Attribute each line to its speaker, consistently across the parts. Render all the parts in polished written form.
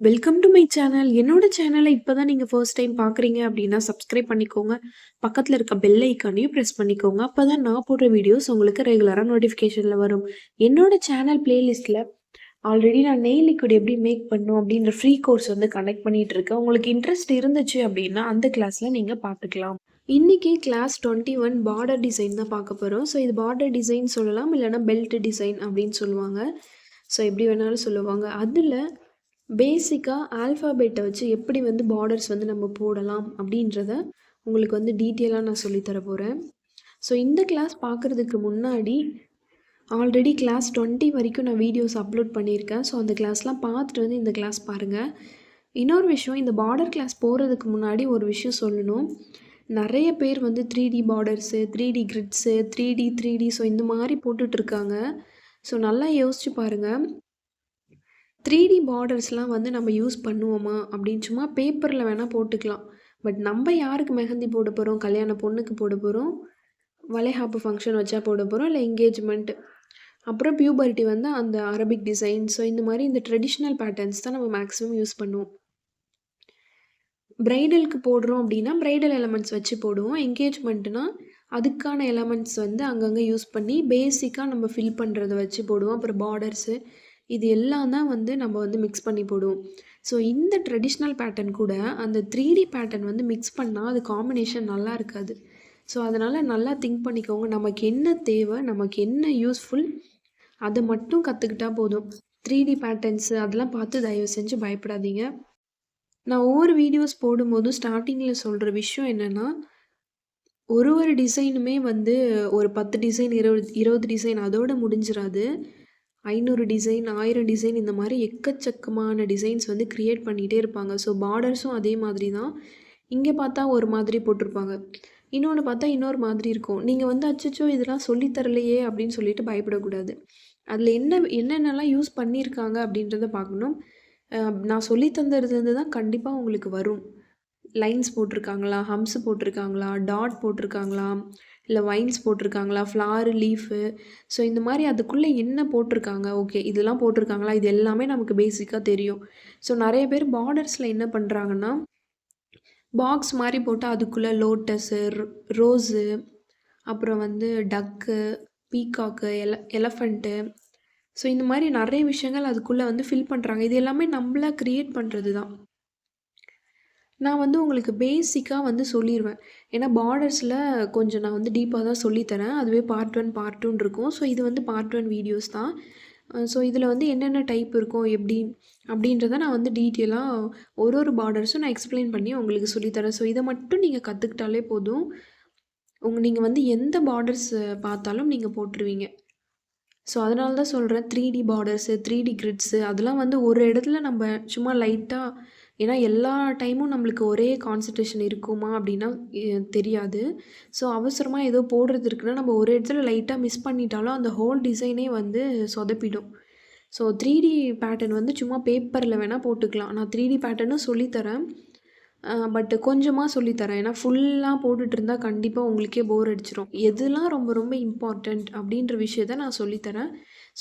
Speaker 1: Welcome to my channel. என்னோட சேனலை இப்போ தான் நீங்கள் ஃபர்ஸ்ட் டைம் பார்க்குறீங்க அப்படின்னா சப்ஸ்கிரைப் பண்ணிக்கோங்க. பக்கத்தில் இருக்க பெல் ஐக்கானையும் ப்ரெஸ் பண்ணிக்கோங்க. அப்போ தான் நான் போடுற வீடியோஸ் உங்களுக்கு ரெகுலராக நோட்டிஃபிகேஷனில் வரும். என்னோட சேனல் பிளேலிஸ்ட்டில் ஆல்ரெடி நான் நெயில் லிக்விட் எப்படி மேக் பண்ணணும் அப்படின்ற ஃப்ரீ கோர்ஸ் வந்து கனெக்ட் பண்ணிகிட்டு இருக்கேன். உங்களுக்கு இன்ட்ரெஸ்ட் இருந்துச்சு அப்படின்னா அந்த கிளாஸில் நீங்கள் பார்த்துக்கலாம். இன்றைக்கி கிளாஸ் 21 பார்டர் டிசைன் தான் பார்க்க போகிறோம். ஸோ இது பார்டர் டிசைன் சொல்லலாம், இல்லைனா பெல்ட் டிசைன் அப்படின்னு சொல்லுவாங்க. ஸோ எப்படி வேணாலும் சொல்லுவாங்க. அதில் பேசிக்காக ஆல்ஃபாபெட்டை வச்சு எப்படி வந்து பார்டர்ஸ் வந்து நம்ம போடலாம் அப்படின்றத உங்களுக்கு வந்து டீட்டெயிலாக நான் சொல்லித்தர போகிறேன். ஸோ இந்த கிளாஸ் பார்க்குறதுக்கு முன்னாடி ஆல்ரெடி கிளாஸ் 20 வரைக்கும் நான் வீடியோஸ் அப்லோட் பண்ணியிருக்கேன். ஸோ அந்த கிளாஸ்லாம் பார்த்துட்டு வந்து இந்த கிளாஸ் பாருங்கள். இன்னொரு விஷயம், இந்த பார்டர் கிளாஸ் போகிறதுக்கு முன்னாடி ஒரு விஷயம் சொல்லணும். நிறைய பேர் வந்து 3D borders, 3D கிரிட்ஸு, 3D so இந்த மாதிரி போட்டுட்ருக்காங்க. ஸோ நல்லா யோசிச்சு பாருங்கள். 3D பார்டர்ஸ்லாம் வந்து நம்ம யூஸ் பண்ணுவோமா அப்படின்னு சும்மா பேப்பரில் வேணால் போட்டுக்கலாம். பட் நம்ம யாருக்கு மெஹந்தி போட போகிறோம்? கல்யாண பொண்ணுக்கு போட போகிறோம், வளைகாப்பு ஃபங்க்ஷன் வச்சா போட போகிறோம், இல்லை என்கேஜ்மெண்ட், அப்புறம் பியூபர்ட்டி வந்து அந்த அரபிக் டிசைன். ஸோ இந்த மாதிரி இந்த ட்ரெடிஷ்னல் பேட்டர்ன்ஸ் தான் நம்ம மேக்ஸிமம் யூஸ் பண்ணுவோம். ப்ரைடலுக்கு போடுறோம் அப்படின்னா ப்ரைடல் எலமெண்ட்ஸ் வச்சு போடுவோம். என்கேஜ்மெண்ட்னா அதுக்கான எலமெண்ட்ஸ் வந்து அங்கங்கே யூஸ் பண்ணி பேசிக்காக நம்ம ஃபில் பண்ணுறத வச்சு போடுவோம். அப்புறம் பார்டர்ஸு இது எல்லாம் தான் வந்து நம்ம வந்து மிக்ஸ் பண்ணி போடுவோம். ஸோ இந்த ட்ரெடிஷ்னல் பேட்டர்ன் கூட அந்த 3D பேட்டர்ன் வந்து மிக்ஸ் பண்ணால் அது காம்பினேஷன் நல்லா இருக்காது. ஸோ அதனால் நல்லா திங்க் பண்ணிக்கோங்க. நமக்கு என்ன தேவை, நமக்கு என்ன யூஸ்ஃபுல், அதை மட்டும் கற்றுக்கிட்டா போதும். 3D பேட்டர்ன்ஸு அதெல்லாம் பார்த்து தயவு செஞ்சு பயப்படாதீங்க. நான் ஒவ்வொரு வீடியோஸ் போடும்போதும் ஸ்டார்டிங்கில் சொல்கிற விஷயம் என்னென்னா, ஒரு டிசைனுமே வந்து ஒரு 10 டிசைன் 20 டிசைன் அதோடு முடிஞ்சிடாது. 500 டிசைன், 1000 டிசைன் இந்த மாதிரி எக்கச்சக்கமான டிசைன்ஸ் வந்து க்ரியேட் பண்ணிகிட்டே இருப்பாங்க. ஸோ பார்டர்ஸும் அதே மாதிரி தான். இங்கே பார்த்தா ஒரு மாதிரி போட்டிருப்பாங்க, இன்னொன்று பார்த்தா இன்னொரு மாதிரி இருக்கும். நீங்கள் வந்து அச்சச்சோ இதெல்லாம் சொல்லித்தரலையே அப்படின்னு சொல்லிட்டு பயப்படக்கூடாது. அதில் என்னென்னலாம் யூஸ் பண்ணியிருக்காங்க அப்படின்றத பார்க்கணும். நான் சொல்லி தந்துறது தான் கண்டிப்பாக உங்களுக்கு வரும். லைன்ஸ் போட்டிருக்காங்களா, ஹம்ஸ் போட்டிருக்காங்களா, டாட் போட்டிருக்காங்களா, இல்லை வைன்ஸ் போட்டிருக்காங்களா, ஃப்ளாரு, லீஃபு, ஸோ இந்த மாதிரி அதுக்குள்ளே என்ன போட்டிருக்காங்க, ஓகே இதெல்லாம் போட்டிருக்காங்களா, இது எல்லாமே நமக்கு பேசிக்காக தெரியும். ஸோ நிறைய பேர் பார்டர்ஸில் என்ன பண்ணுறாங்கன்னா, பாக்ஸ் மாதிரி போட்டு அதுக்குள்ளே லோட்டஸு, ரோஸு, அப்புறம் வந்து டக்கு, பீகாக்கு, எலஃபண்ட்டு, ஸோ இந்த மாதிரி நிறைய விஷயங்கள் அதுக்குள்ளே வந்து ஃபில் பண்ணுறாங்க. இது எல்லாமே நம்மளாக க்ரியேட் பண்ணுறது தான். நான் வந்து உங்களுக்கு பேசிக்காக வந்து சொல்லிடுவேன். ஏன்னா பார்டர்ஸில் கொஞ்சம் நான் வந்து டீப்பாக தான் சொல்லித்தரேன். அதுவே பார்ட் 1, பார்ட் 2ன்னு இருக்கும். ஸோ இது வந்து பார்ட் 1 வீடியோஸ் தான். ஸோ இதில் வந்து என்னென்ன டைப் இருக்கும், எப்படி அப்படின்றத நான் வந்து டீட்டெயிலாக ஒரு பார்டர்ஸும் நான் எக்ஸ்பிளைன் பண்ணி உங்களுக்கு சொல்லித்தரேன். ஸோ இதை மட்டும் நீங்கள் கற்றுக்கிட்டாலே போதும். நீங்கள் வந்து எந்த பார்டர்ஸ் பார்த்தாலும் நீங்கள் போட்டுருவீங்க. ஸோ அதனால தான் சொல்கிறேன், 3D பார்டர்ஸு, 3D கிரிட்ஸு அதெல்லாம் வந்து ஒரு இடத்துல நம்ம சும்மா லைட்டாக, ஏன்னா எல்லா டைமும் நம்மளுக்கு ஒரே கான்சன்ட்ரேஷன் இருக்குமா அப்படின்னா தெரியாது. ஸோ அவசரமாக ஏதோ போடுறது இருக்குன்னா நம்ம ஒரு இடத்துல லைட்டாக மிஸ் பண்ணிட்டாலும் அந்த ஹோல் டிசைனே வந்து சொதப்பிடும். ஸோ 3D பேட்டர்ன் வந்து சும்மா பேப்பரில் வேணால் போட்டுக்கலாம். நான் 3D பேட்டர்னும் சொல்லித்தரேன், பட்டு கொஞ்சமாக சொல்லித்தரேன். ஏன்னா ஃபுல்லாக போட்டுட்டு இருந்தால் கண்டிப்பாக உங்களுக்கே போர் அடிச்சிடும். எதுலாம் ரொம்ப ரொம்ப இம்பார்ட்டண்ட் அப்படின்ற விஷயத்த நான் சொல்லித்தரேன்.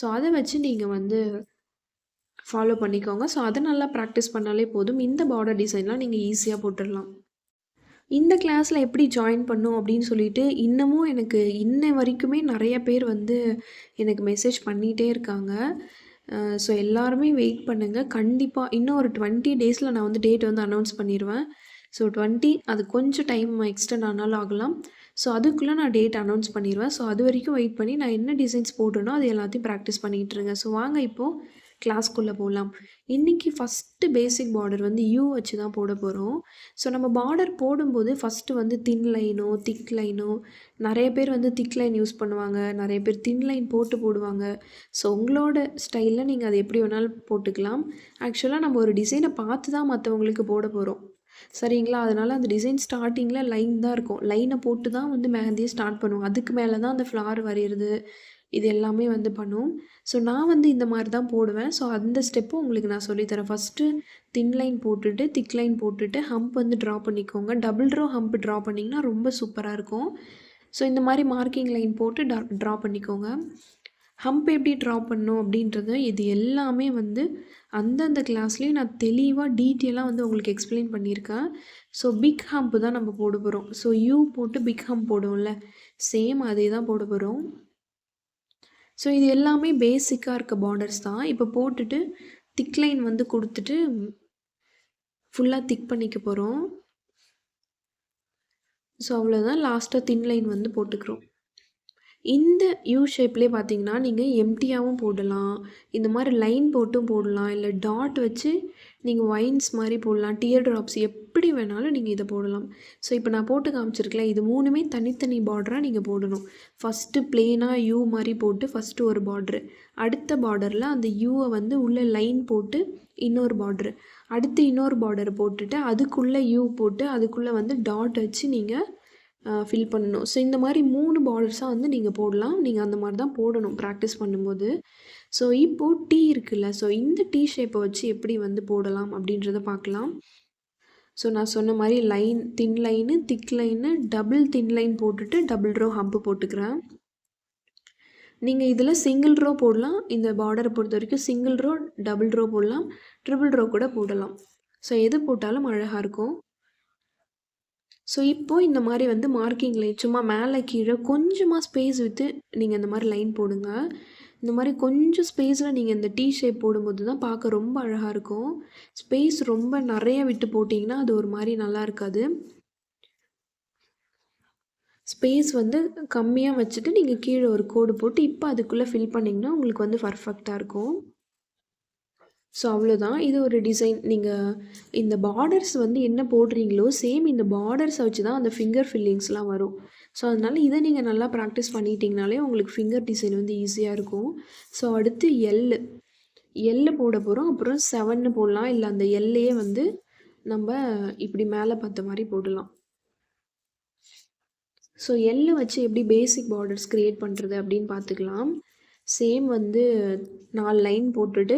Speaker 1: ஸோ அதை வச்சு நீங்கள் வந்து ஃபாலோ பண்ணிக்கோங்க. ஸோ அதை நல்லா ப்ராக்டிஸ் பண்ணாலே போதும். இந்த பார்டர் டிசைன்லாம் நீங்கள் ஈஸியாக போட்டுடலாம். இந்த கிளாஸில் எப்படி ஜாயின் பண்ணும் அப்படின்னு சொல்லிட்டு இன்னமும் எனக்கு இன்ன வரைக்குமே நிறைய பேர் வந்து எனக்கு மெசேஜ் பண்ணிகிட்டே இருக்காங்க. ஸோ எல்லாருமே வெயிட் பண்ணுங்கள். கண்டிப்பாக இன்னும் ஒரு 20 டேஸில் நான் வந்து டேட் வந்து அனௌன்ஸ் பண்ணிடுவேன். ஸோ 20 அது கொஞ்சம் டைம் எக்ஸ்டெண்ட் ஆனாலும் ஆகலாம். ஸோ அதுக்குள்ளே நான் டேட் அனௌன்ஸ் பண்ணிடுவேன். ஸோ அது வரைக்கும் வெயிட் பண்ணி நான் என்ன டிசைன்ஸ் போடுறேனோ அது எல்லாத்தையும் ப்ராக்டிஸ் பண்ணிகிட்டு இருங்க. ஸோ வாங்க இப்போது கிளாஸ்க்குள்ளே போகலாம். இன்றைக்கி ஃபஸ்ட்டு பேசிக் பார்டர் வந்து யூ வச்சு தான் போட போகிறோம். ஸோ நம்ம பார்டர் போடும்போது ஃபஸ்ட்டு வந்து தின் லைனோ திக் லைனோ, நிறைய பேர் வந்து திக் லைன் யூஸ் பண்ணுவாங்க, நிறைய பேர் தின் லைன் போடுவாங்க. ஸோ உங்களோட ஸ்டைலில் நீங்கள் அதை எப்படி வேணாலும் போட்டுக்கலாம். ஆக்சுவலாக நம்ம ஒரு டிசைனை பார்த்து தான் மற்றவங்களுக்கு போட போகிறோம், சரிங்களா? அதனால் அந்த டிசைன் ஸ்டார்டிங்கில் லைன் தான் இருக்கும். லைனை போட்டு தான் வந்து மெஹந்தியை ஸ்டார்ட் பண்ணுவோம். அதுக்கு மேலே தான் அந்த ஃப்ளார் வரைகிறது இது எல்லாமே வந்து பண்ணுவோம். ஸோ நான் வந்து இந்த மாதிரி தான் போடுவேன். ஸோ அந்த ஸ்டெப்பும் உங்களுக்கு நான் சொல்லித்தரேன். ஃபஸ்ட்டு தின் லைன் போட்டுட்டு திக் லைன் போட்டுட்டு ஹம்ப் வந்து ட்ரா பண்ணிக்கோங்க. டபுள் ரோ ஹம்ப் ட்ரா பண்ணிங்கன்னா ரொம்ப சூப்பராக இருக்கும். ஸோ இந்த மாதிரி மார்க்கிங் லைன் போட்டு ட்ரா பண்ணிக்கோங்க. ஹம்ப் எப்படி ட்ரா பண்ணணும் அப்படின்றத இது எல்லாமே வந்து அந்தந்த கிளாஸ்லேயும் நான் தெளிவாக டீட்டெயிலாக வந்து உங்களுக்கு எக்ஸ்பிளைன் பண்ணியிருக்கேன். ஸோ பிக் ஹம்ப் தான் நம்ம போட போகிறோம். ஸோ யூ போட்டு பிக் ஹம்ப் போடுவோம்ல, சேம் அதே தான் போட போகிறோம். ஸோ இது எல்லாமே பேசிக்காக இருக்க பார்டர்ஸ் தான். இப்போ போட்டுட்டு திக் லைன் வந்து கொடுத்துட்டு ஃபுல்லாக திக் பண்ணிக்க போகிறோம். ஸோ அவ்வளோதான். லாஸ்ட்டாக தின் லைன் வந்து போட்டுக்கிறோம். இந்த யூ ஷேப்லேயே பார்த்தீங்கன்னா நீங்கள் எம்டியாகவும் போடலாம், இந்த மாதிரி லைன் போட்டும் போடலாம், இல்லை டாட் வச்சு நீங்கள் வைன்ஸ் மாதிரி போடலாம், டியர் ட்ராப்ஸ் எப்படி வேணாலும் நீங்கள் இதை போடலாம். ஸோ இப்போ நான் போட்டு காமிச்சிருக்கேன், இது மூணுமே தனித்தனி பார்டராக நீங்கள் போடணும். ஃபஸ்ட்டு பிளெயினாக யூ மாதிரி போட்டு ஃபஸ்ட்டு ஒரு பார்ட்ரு, அடுத்த பார்டரில் அந்த யூவை வந்து உள்ளே லைன் போட்டு இன்னொரு பார்ட்ரு, அடுத்து இன்னொரு பார்டர் போட்டுட்டு அதுக்குள்ளே யூ போட்டு அதுக்குள்ளே வந்து டாட் வச்சு நீங்கள் ஃபில் பண்ணணும். ஸோ இந்த மாதிரி 3 பார்டர்ஸாக வந்து நீங்கள் போடலாம். நீங்கள் அந்த மாதிரி தான் போடணும் ப்ராக்டிஸ் பண்ணும்போது. ஸோ இப்போது டீ இருக்குல்ல, ஸோ இந்த டீ ஷேப்பை வச்சு எப்படி வந்து போடலாம் அப்படின்றத பார்க்கலாம். ஸோ நான் சொன்ன மாதிரி லைன், தின் லைனு, திக் லைனு, டபுள் தின் லைன் போட்டுட்டு டபுள் ரோ ஹம்பு போட்டுக்கிறேன். நீங்கள் இதில் சிங்கிள் ரோ போடலாம். இந்த பார்டரை பொறுத்த வரைக்கும் சிங்கிள் ரோ, டபுள் ரோ போடலாம், ட்ரிபிள் ரோ கூட போடலாம். ஸோ எது போட்டாலும் அழகாக இருக்கும். ஸோ இப்போது இந்த மாதிரி வந்து மார்க்கிங் லைன் சும்மா மேலே கீழே கொஞ்சமாக ஸ்பேஸ் விட்டு நீங்கள் இந்த மாதிரி லைன் போடுங்க. இந்த மாதிரி கொஞ்சம் ஸ்பேஸில் நீங்கள் இந்த டீ ஷேப் போடும்போது தான் பார்க்க ரொம்ப அழகாக இருக்கும். ஸ்பேஸ் ரொம்ப நிறைய விட்டு போட்டிங்கன்னா அது ஒரு மாதிரி நல்லா இருக்காது. ஸ்பேஸ் வந்து கம்மியாக வச்சுட்டு நீங்கள் கீழே ஒரு கோடு போட்டு இப்போ அதுக்குள்ளே ஃபில் பண்ணிங்கன்னா உங்களுக்கு வந்து பர்ஃபெக்டாக இருக்கும். ஸோ அவ்வளோதான். இது ஒரு டிசைன். நீங்கள் இந்த பார்டர்ஸ் வந்து என்ன போடுறீங்களோ சேம் இந்த பார்டர்ஸை வச்சு தான் அந்த ஃபிங்கர் ஃபில்லிங்ஸ்லாம் வரும். ஸோ அதனால் இதை நீங்கள் நல்லா ப்ராக்டிஸ் பண்ணிட்டீங்கனாலே உங்களுக்கு ஃபிங்கர் டிசைன் வந்து ஈஸியாக இருக்கும். ஸோ அடுத்து எல்லு போட போகிறோம். அப்புறம் 7 போடலாம், இல்லை அந்த எல்லையே வந்து நம்ம இப்படி மேலே பார்த்த மாதிரி போடலாம். ஸோ எல்லு வச்சு எப்படி பேசிக் பார்டர்ஸ் க்ரியேட் பண்ணுறது அப்படின்னு பார்த்துக்கலாம். சேம் வந்து 4 லைன் போட்டுட்டு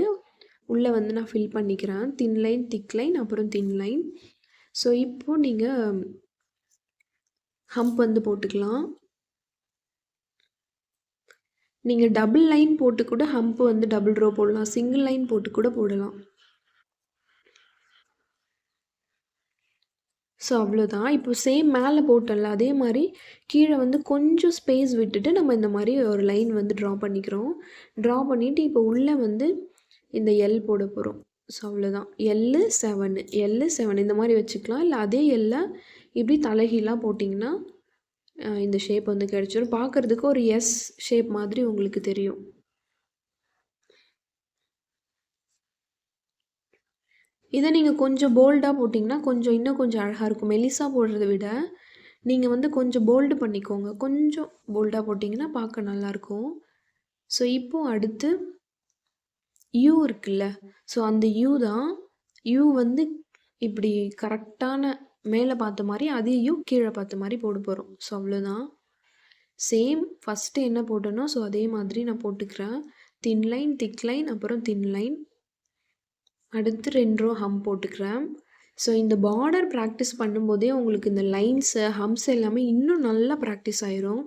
Speaker 1: உள்ளே வந்து நான் ஃபில் பண்ணிக்கிறேன். தின் லைன், திக் லைன், அப்புறம் தின் லைன். ஸோ இப்போது நீங்கள் ஹம்ப் வந்து போட்டுக்கலாம். நீங்கள் டபுள் லைன் போட்டு கூட ஹம்ப் வந்து டபுள் ரோ போடலாம், சிங்கிள் லைன் போட்டு கூட போடலாம். ஸோ அவ்வளோதான். இப்போ சேம் மேலே போட்டோம்ல அதே மாதிரி கீழே வந்து கொஞ்சம் ஸ்பேஸ் விட்டுட்டு நம்ம இந்த மாதிரி ஒரு லைன் வந்து ட்ரா பண்ணிக்கிறோம். ட்ரா பண்ணிவிட்டு இப்போ உள்ளே வந்து இந்த எல் போட போகிறோம். ஸோ அவ்வளோதான். எல்லு 7 இந்த மாதிரி வச்சுக்கலாம். இல்லை அதே எல்லை இப்படி தலைகீழாக போட்டிங்கன்னா இந்த ஷேப் வந்து கிடச்சிரும். பார்க்குறதுக்கு ஒரு எஸ் ஷேப் மாதிரி உங்களுக்கு தெரியும். இதை நீங்கள் கொஞ்சம் போல்டாக போட்டிங்கன்னா இன்னும் கொஞ்சம் அழகாக இருக்கும். மெலிசாக போடுறத விட நீங்கள் வந்து கொஞ்சம் போல்டு பண்ணிக்கோங்க. கொஞ்சம் போல்டாக போட்டிங்கன்னா பார்க்க நல்லாயிருக்கும். ஸோ இப்போது அடுத்து யூ இருக்குல்ல, ஸோ அந்த யூ தான். யூ வந்து இப்படி கரெக்டான மேலே பார்த்த மாதிரி அதே யூ கீழே பார்த்த மாதிரி போட போகிறோம். ஸோ அவ்வளோதான். சேம் ஃபஸ்ட்டு என்ன போட்டனோ ஸோ அதே மாதிரி நான் போட்டுக்கிறேன். தின் லைன், திக் லைன், அப்புறம் தின் லைன், அடுத்து 2 ரோ ஹம் போட்டுக்கிறேன். ஸோ இந்த பார்டர் ப்ராக்டிஸ் பண்ணும்போதே உங்களுக்கு இந்த லைன்ஸு, ஹம்ஸ் எல்லாமே இன்னும் நல்லா ப்ராக்டிஸ் ஆயிரும்.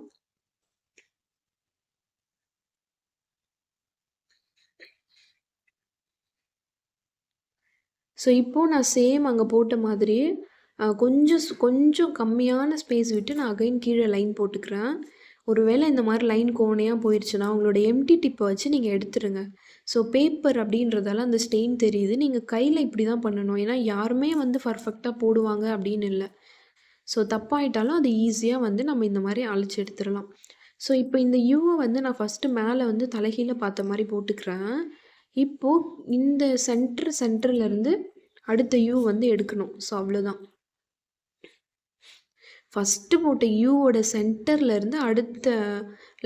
Speaker 1: ஸோ இப்போது நான் சேம் அங்கே போட்ட மாதிரி கொஞ்சம் கம்மியான ஸ்பேஸ் விட்டு நான் அகைன் கீழே லைன் போட்டுக்கிறேன். ஒருவேளை இந்த மாதிரி லைன் கோணையாக போயிடுச்சுன்னா உங்களோட எம்டி டிப்பை வச்சு நீங்கள் எடுத்துருங்க. ஸோ பேப்பர் அப்படின்றதால அந்த ஸ்டெயின் தெரியுது. நீங்கள் கையில் இப்படி தான் பண்ணணும். ஏன்னா யாருமே வந்து பர்ஃபெக்டாக போடுவாங்க அப்படின்னு இல்லை. ஸோ தப்பாயிட்டாலும் அது ஈஸியாக வந்து நம்ம இந்த மாதிரி அழைச்சி எடுத்துடலாம். ஸோ இப்போ இந்த யூவை வந்து நான் ஃபஸ்ட்டு மேலே வந்து தலைகீழ பார்த்த மாதிரி போட்டுக்கிறேன். இப்போது இந்த சென்டர்லேருந்து அடுத்த யூ வந்து எடுக்கணும். ஸோ அவ்வளோதான். ஃபஸ்ட்டு போட்ட யூவோட சென்டர்லேருந்து அடுத்த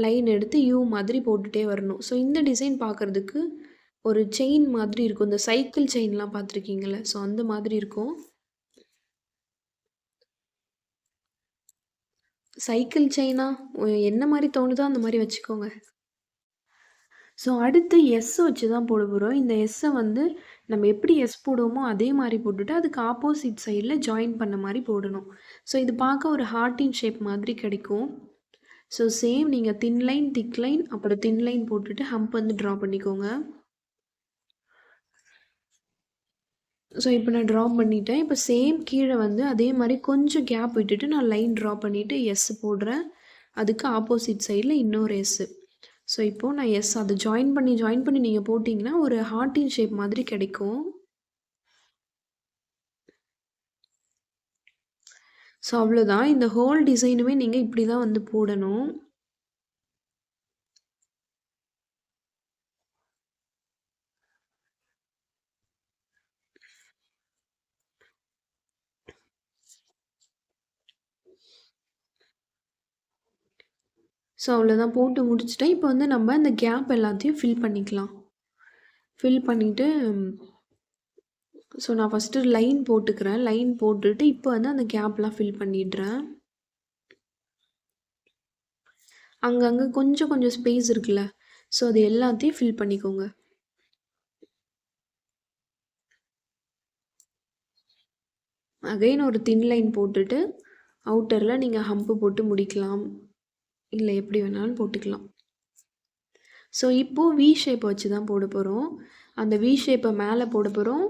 Speaker 1: லைன் எடுத்து யூ மாதிரி போட்டுகிட்டே வரணும். ஸோ இந்த டிசைன் பார்க்குறதுக்கு ஒரு செயின் மாதிரி இருக்கும். இந்த சைக்கிள் செயின்லாம் பார்த்துருக்கீங்கள, ஸோ அந்த மாதிரி இருக்கும். சைக்கிள் செயினா என்ன மாதிரி தோணுதோ அந்த மாதிரி வச்சுக்கோங்க. ஸோ அடுத்து எஸ் வச்சு தான் போட போகிறோம். இந்த எஸ்ஸை வந்து நம்ம எப்படி எஸ் போடுவோமோ அதே மாதிரி போட்டுட்டு அதுக்கு ஆப்போசிட் சைடில் ஜாயின் பண்ண மாதிரி போடணும். ஸோ இது பார்க்க ஒரு ஹார்ட்டின் ஷேப் மாதிரி கிடைக்கும். ஸோ சேம் நீங்கள் தின் லைன் திக் லைன் அப்புறம் தின் லைன் போட்டுட்டு ஹம்ப் வந்து ட்ரா பண்ணிக்கோங்க. ஸோ இப்போ நான் ட்ரா பண்ணிட்டேன். இப்போ சேம் கீழே வந்து அதே மாதிரி கொஞ்சம் கேப் விட்டுட்டு நான் லைன் ட்ரா பண்ணிவிட்டு எஸ் போடுறேன். அதுக்கு ஆப்போசிட் சைடில் இன்னொரு எஸ்ஸு. ஸோ இப்போது நான் எஸ் அதை ஜாயின் பண்ணி நீங்கள் போட்டிங்கன்னா ஒரு ஹார்ட்டின் ஷேப் மாதிரி கிடைக்கும். ஸோ அவ்வளோதான். இந்த ஹோல் டிசைனுமே நீங்கள் இப்படி தான் வந்து போடணும். ஸோ அவ்வளோதான் போட்டு முடிச்சுட்டேன். இப்போ வந்து நம்ம இந்த கேப் எல்லாத்தையும் ஃபில் பண்ணிக்கலாம். ஃபில் பண்ணிவிட்டு ஸோ நான் ஃபஸ்ட்டு லைன் போட்டுக்கிறேன். லைன் போட்டுட்டு இப்போ வந்து அந்த கேப்லாம் ஃபில் பண்ணிடுறேன். அங்கங்கே கொஞ்சம் கொஞ்சம் ஸ்பேஸ் இருக்குல்ல, ஸோ அது எல்லாத்தையும் ஃபில் பண்ணிக்கோங்க. அகைன் ஒரு தின் லைன் போட்டுட்டு அவுட்டரில் நீங்கள் ஹம்பு போட்டு முடிக்கலாம், இல்லை எப்படி வேணாலும் போட்டுக்கலாம். ஸோ இப்போது வி ஷேப்பை வச்சு தான் போட போகிறோம். அந்த வி ஷேப்பை மேலே போட போகிறோம்.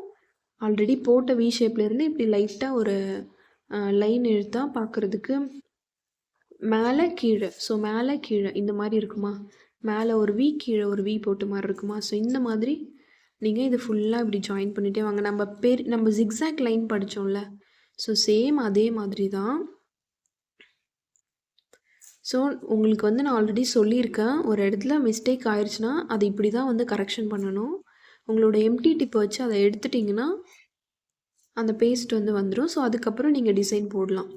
Speaker 1: ஆல்ரெடி போட்ட வி ஷேப்லேருந்து இப்படி லைட்டாக ஒரு லைன் இழுத்தா பார்க்குறதுக்கு மேலே கீழே, ஸோ மேலே கீழே இந்த மாதிரி இருக்குமா, மேலே ஒரு வி கீழே ஒரு வி போட்ட மாதிரி இருக்குமா. ஸோ இந்த மாதிரி நீங்கள் இது ஃபுல்லாக இப்படி ஜாயின் பண்ணிகிட்டே வாங்க. நம்ம ஜிக்ஸாக் லைன் படித்தோம்ல, ஸோ சேம் அதே மாதிரி தான். ஸோ உங்களுக்கு வந்து நான் ஆல்ரெடி சொல்லியிருக்கேன், ஒரு இடத்துல மிஸ்டேக் ஆயிடுச்சுன்னா அது இப்படி தான் வந்து கரெக்ஷன் பண்ணணும். உங்களோட எம்டி டிப்பை வச்சு அதை எடுத்துட்டிங்கன்னா அந்த பேஸ்ட் வந்து வந்துடும். ஸோ அதுக்கப்புறம் நீங்கள் டிசைன் போடலாம்.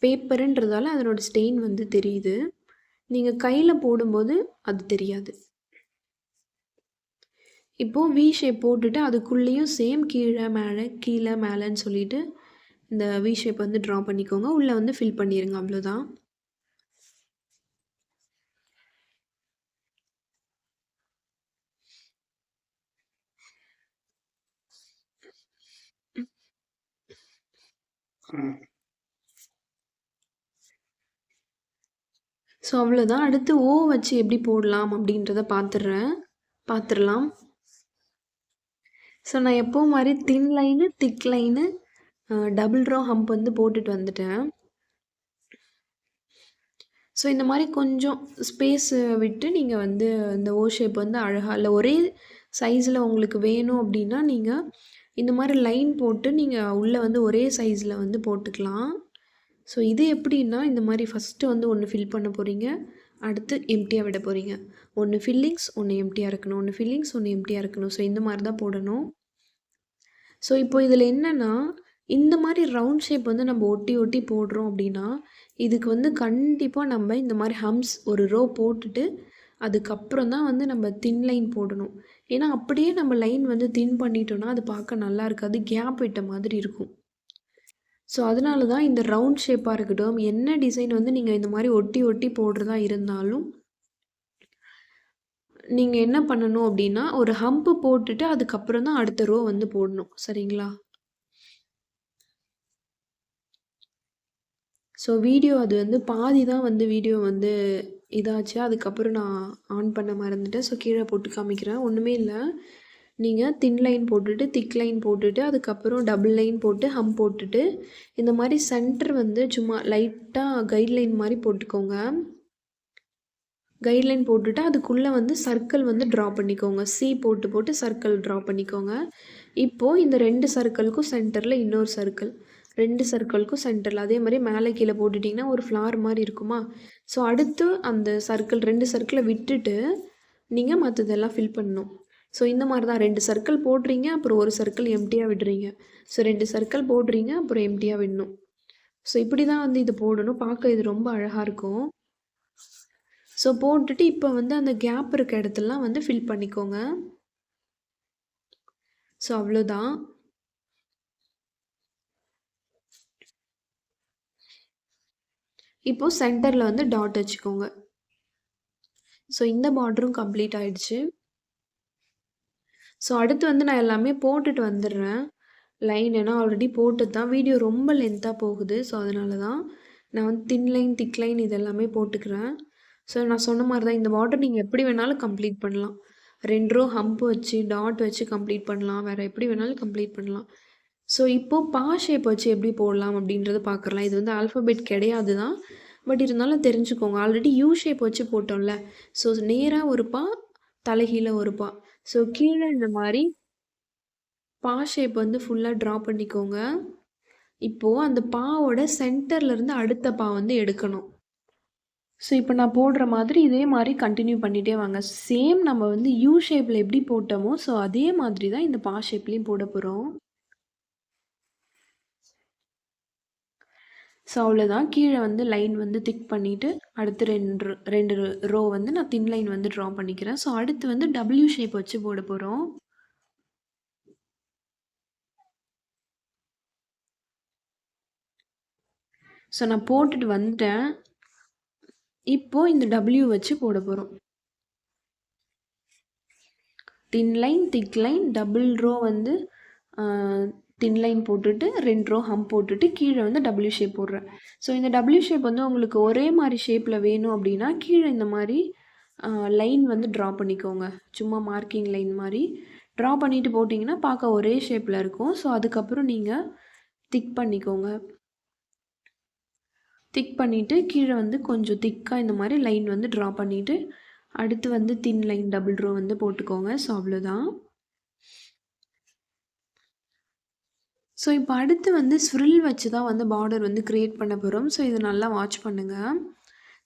Speaker 1: பேப்பருன்றதால அதனோட ஸ்டெயின் வந்து தெரியுது, நீங்கள் கையில் போடும்போது அது தெரியாது. இப்போது வி ஷேப் போட்டுட்டு அதுக்குள்ளேயும் சேம் கீழே மேலே கீழே மேலேன்னு சொல்லிட்டு இந்த வி ஷேப் வந்து ட்ரா பண்ணிக்கோங்க. உள்ளே வந்து ஃபில் பண்ணிடுங்க. அவ்வளோதான். ஸோ அவ்வளோதான். அடுத்து ஓ வச்சு எப்படி போடலாம் அப்படின்றத பார்த்துடலாம். ஸோ நான் எப்போ மாதிரி தின் லைனு திக் லைனு டபுள் ரோ ஹம்ப் வந்து போட்டுட்டு வந்துட்டேன். ஸோ இந்த மாதிரி கொஞ்சம் ஸ்பேஸு விட்டு நீங்கள் வந்து இந்த ஓ ஷேப் வந்து அழகாக இல்லை ஒரே சைஸில் உங்களுக்கு வேணும் அப்படின்னா நீங்கள் இந்த மாதிரி லைன் போட்டு நீங்கள் உள்ளே வந்து ஒரே சைஸில் வந்து போட்டுக்கலாம். ஸோ இது எப்படின்னா இந்த மாதிரி ஃபஸ்ட்டு வந்து ஒன்று ஃபில் பண்ண போகிறீங்க, அடுத்து எம்டியாக விட போகிறீங்க. ஒன்று ஃபில்லிங்ஸ் ஒன்று எம்டியாக இருக்கணும், ஒன்று ஃபில்லிங்ஸ் ஒன்று எம்டியாக இருக்கணும். ஸோ இந்த மாதிரி தான் போடணும். ஸோ இப்போ இதில் என்னென்னா இந்த மாதிரி ரவுண்ட் ஷேப் வந்து நம்ம ஒட்டி ஒட்டி போடுறோம் அப்படின்னா இதுக்கு வந்து கண்டிப்பாக நம்ம இந்த மாதிரி ஹம்ஸ் ஒரு ரோ போட்டுட்டு அதுக்கப்புறம் தான் வந்து நம்ம தின் லைன் போடணும். ஏன்னா அப்படியே நம்ம லைன் வந்து தின் பண்ணிட்டோன்னா அது பார்க்க நல்லா இருக்காது, கேப் விட்ட மாதிரி இருக்கும். ஸோ அதனால தான் இந்த ரவுண்ட் ஷேப்பாக இருக்கட்டும், என்ன டிசைன் வந்து நீங்கள் இந்த மாதிரி ஒட்டி ஒட்டி போடுறதா இருந்தாலும் நீங்கள் என்ன பண்ணணும் அப்படின்னா ஒரு ஹம்ப்பு போட்டுட்டு அதுக்கப்புறம் தான் அடுத்த ரோ வந்து போடணும். சரிங்களா? ஸோ வீடியோ அது வந்து பாதி தான் வந்து வீடியோ வந்து இதாச்சு, அதுக்கப்புறம் நான் ஆன் பண்ண மறந்துட்டேன். ஸோ கீழே போட்டு காமிக்கிறேன். ஒன்றுமே இல்லை, நீங்கள் தின் லைன் போட்டுட்டு திக் லைன் போட்டுட்டு அதுக்கப்புறம் டபுள் லைன் போட்டு ஹம் போட்டுட்டு இந்த மாதிரி சென்டர் வந்து சும்மா லைட்டாக கைட்லைன் மாதிரி போட்டுக்கோங்க. கைட்லைன் போட்டுட்டு அதுக்குள்ளே வந்து சர்க்கிள் வந்து ட்ரா பண்ணிக்கோங்க. சி போட்டு சர்க்கிள் ட்ரா பண்ணிக்கோங்க. இப்போது இந்த 2 சர்க்கிளுக்கும் சென்டரில் இன்னொரு சர்க்கிள், 2 சர்க்கிளுக்கும் சென்டரில் அதே மாதிரி மேலே கீழே போட்டுட்டிங்கன்னா ஒரு ஃப்ளார் மாதிரி இருக்குமா. ஸோ அடுத்து அந்த சர்க்கிள் 2 சர்க்கிளை விட்டுட்டு நீங்கள் மற்றதெல்லாம் ஃபில் பண்ணணும். ஸோ இந்த மாதிரி தான் 2 சர்க்கிள் போடுறீங்க, அப்புறம் ஒரு சர்க்கிள் எம்டியாக விடுறீங்க. ஸோ 2 சர்க்கிள் போடுறீங்க, அப்புறம் எம்டியாக விடணும். ஸோ இப்படி தான் வந்து இது போடணும். பார்க்க இது ரொம்ப அழகாக இருக்கும். ஸோ போட்டுட்டு இப்போ வந்து அந்த கேப் இருக்க இடத்துலலாம் வந்து ஃபில் பண்ணிக்கோங்க. ஸோ அவ்வளோதான். இப்போது சென்டரில் வந்து டாட் வச்சுக்கோங்க. ஸோ இந்த பார்டரும் கம்ப்ளீட் ஆகிடுச்சு. ஸோ அடுத்து வந்து நான் எல்லாமே போட்டுட்டு வந்துடுறேன் லைன், ஏன்னா ஆல்ரெடி போட்டு தான் வீடியோ ரொம்ப லென்த்தாக போகுது. ஸோ அதனால தான் நான் வந்து தின் லைன் திக் லைன் இதெல்லாமே போட்டுக்கிறேன். ஸோ நான் சொன்ன மாரி தான் இந்த பார்டர் நீங்க எப்படி வேணாலும் கம்ப்ளீட் பண்ணலாம். 2 ரோ ஹம்ப் வச்சு, டாட் வச்சு கம்ப்ளீட் பண்ணலாம். வேற எப்படி வேணாலும் கம்ப்ளீட் பண்ணலாம். ஸோ இப்போ ஷேப் வச்சு எப்படி போடலாம் அப்படின்றத பார்க்கலாம். இது வந்து ஆல்ஃபபெட் கிடையாது தான். பட் இருந்தாலும் தெரிஞ்சுக்கோங்க. ஆல்ரெடி ஷேப் வச்சு போட்டோம்ல. ஸோ நேரா ஒரு தலைகீழ ஒரு ஸோ கீழ இந்த மாரி ஷேப் வந்து ஃபுல்லா ட்ரா பண்ணிக்கோங்க. இப்போ அந்த பாவோட சென்டர்ல இருந்து அடுத்த வந்து எடுக்கணும். ஸோ இப்போ நான் போடுற மாதிரி இதே மாரி கன்டின்யூ பண்ணிட்டே வாங்க. சேம் நம்ம வந்து ஷேப்ல எப்படி போட்டோமோ, ஸோ அதே மாதிரி தான் இந்த ஷேப்லயும் போட போறோம். ஸோ அவ்வளோதான். கீழ வந்து லைன் வந்து திக் பண்ணிட்டு, அடுத்து 2 ரோ வந்து நான் தின் லைன் வந்து ட்ரா பண்ணிக்கிறேன். ஸோ அடுத்து வந்து ஷேப் வச்சு போட போறோம். ஸோ நான் போட்டுட்டு வந்துட்டேன். இப்போ இந்த வச்சு போட போறோம். Thin line, thick line, double row வந்து தின் லைன் போட்டுட்டு 2 ரோ ஹம்ப் போட்டுட்டு கீழே வந்து ஷேப் போடுறேன். ஸோ இந்த ஷேப் வந்து உங்களுக்கு ஒரே மாதிரி ஷேப்பில் வேணும் அப்படின்னா கீழே இந்த மாதிரி லைன் வந்து ட்ரா பண்ணிக்கோங்க. சும்மா மார்க்கிங் லைன் மாதிரி ட்ரா பண்ணிவிட்டு போட்டிங்கன்னா பார்க்க ஒரே ஷேப்பில் இருக்கும். ஸோ அதுக்கப்புறம் நீங்கள் திக் பண்ணிக்கோங்க. திக் பண்ணிவிட்டு கீழே வந்து கொஞ்சம் திக்காக இந்த மாதிரி லைன் வந்து ட்ரா பண்ணிவிட்டு அடுத்து வந்து தின் லைன் டபுள் ரோ வந்து போட்டுக்கோங்க. ஸோ அவ்வளோதான். ஸோ இப்போ அடுத்து வந்து ஸ்வ்ரில் வச்சு தான் வந்து பார்டர் வந்து க்ரியேட் பண்ண போகிறோம். ஸோ இது நல்லா வாட்ச் பண்ணுங்கள்.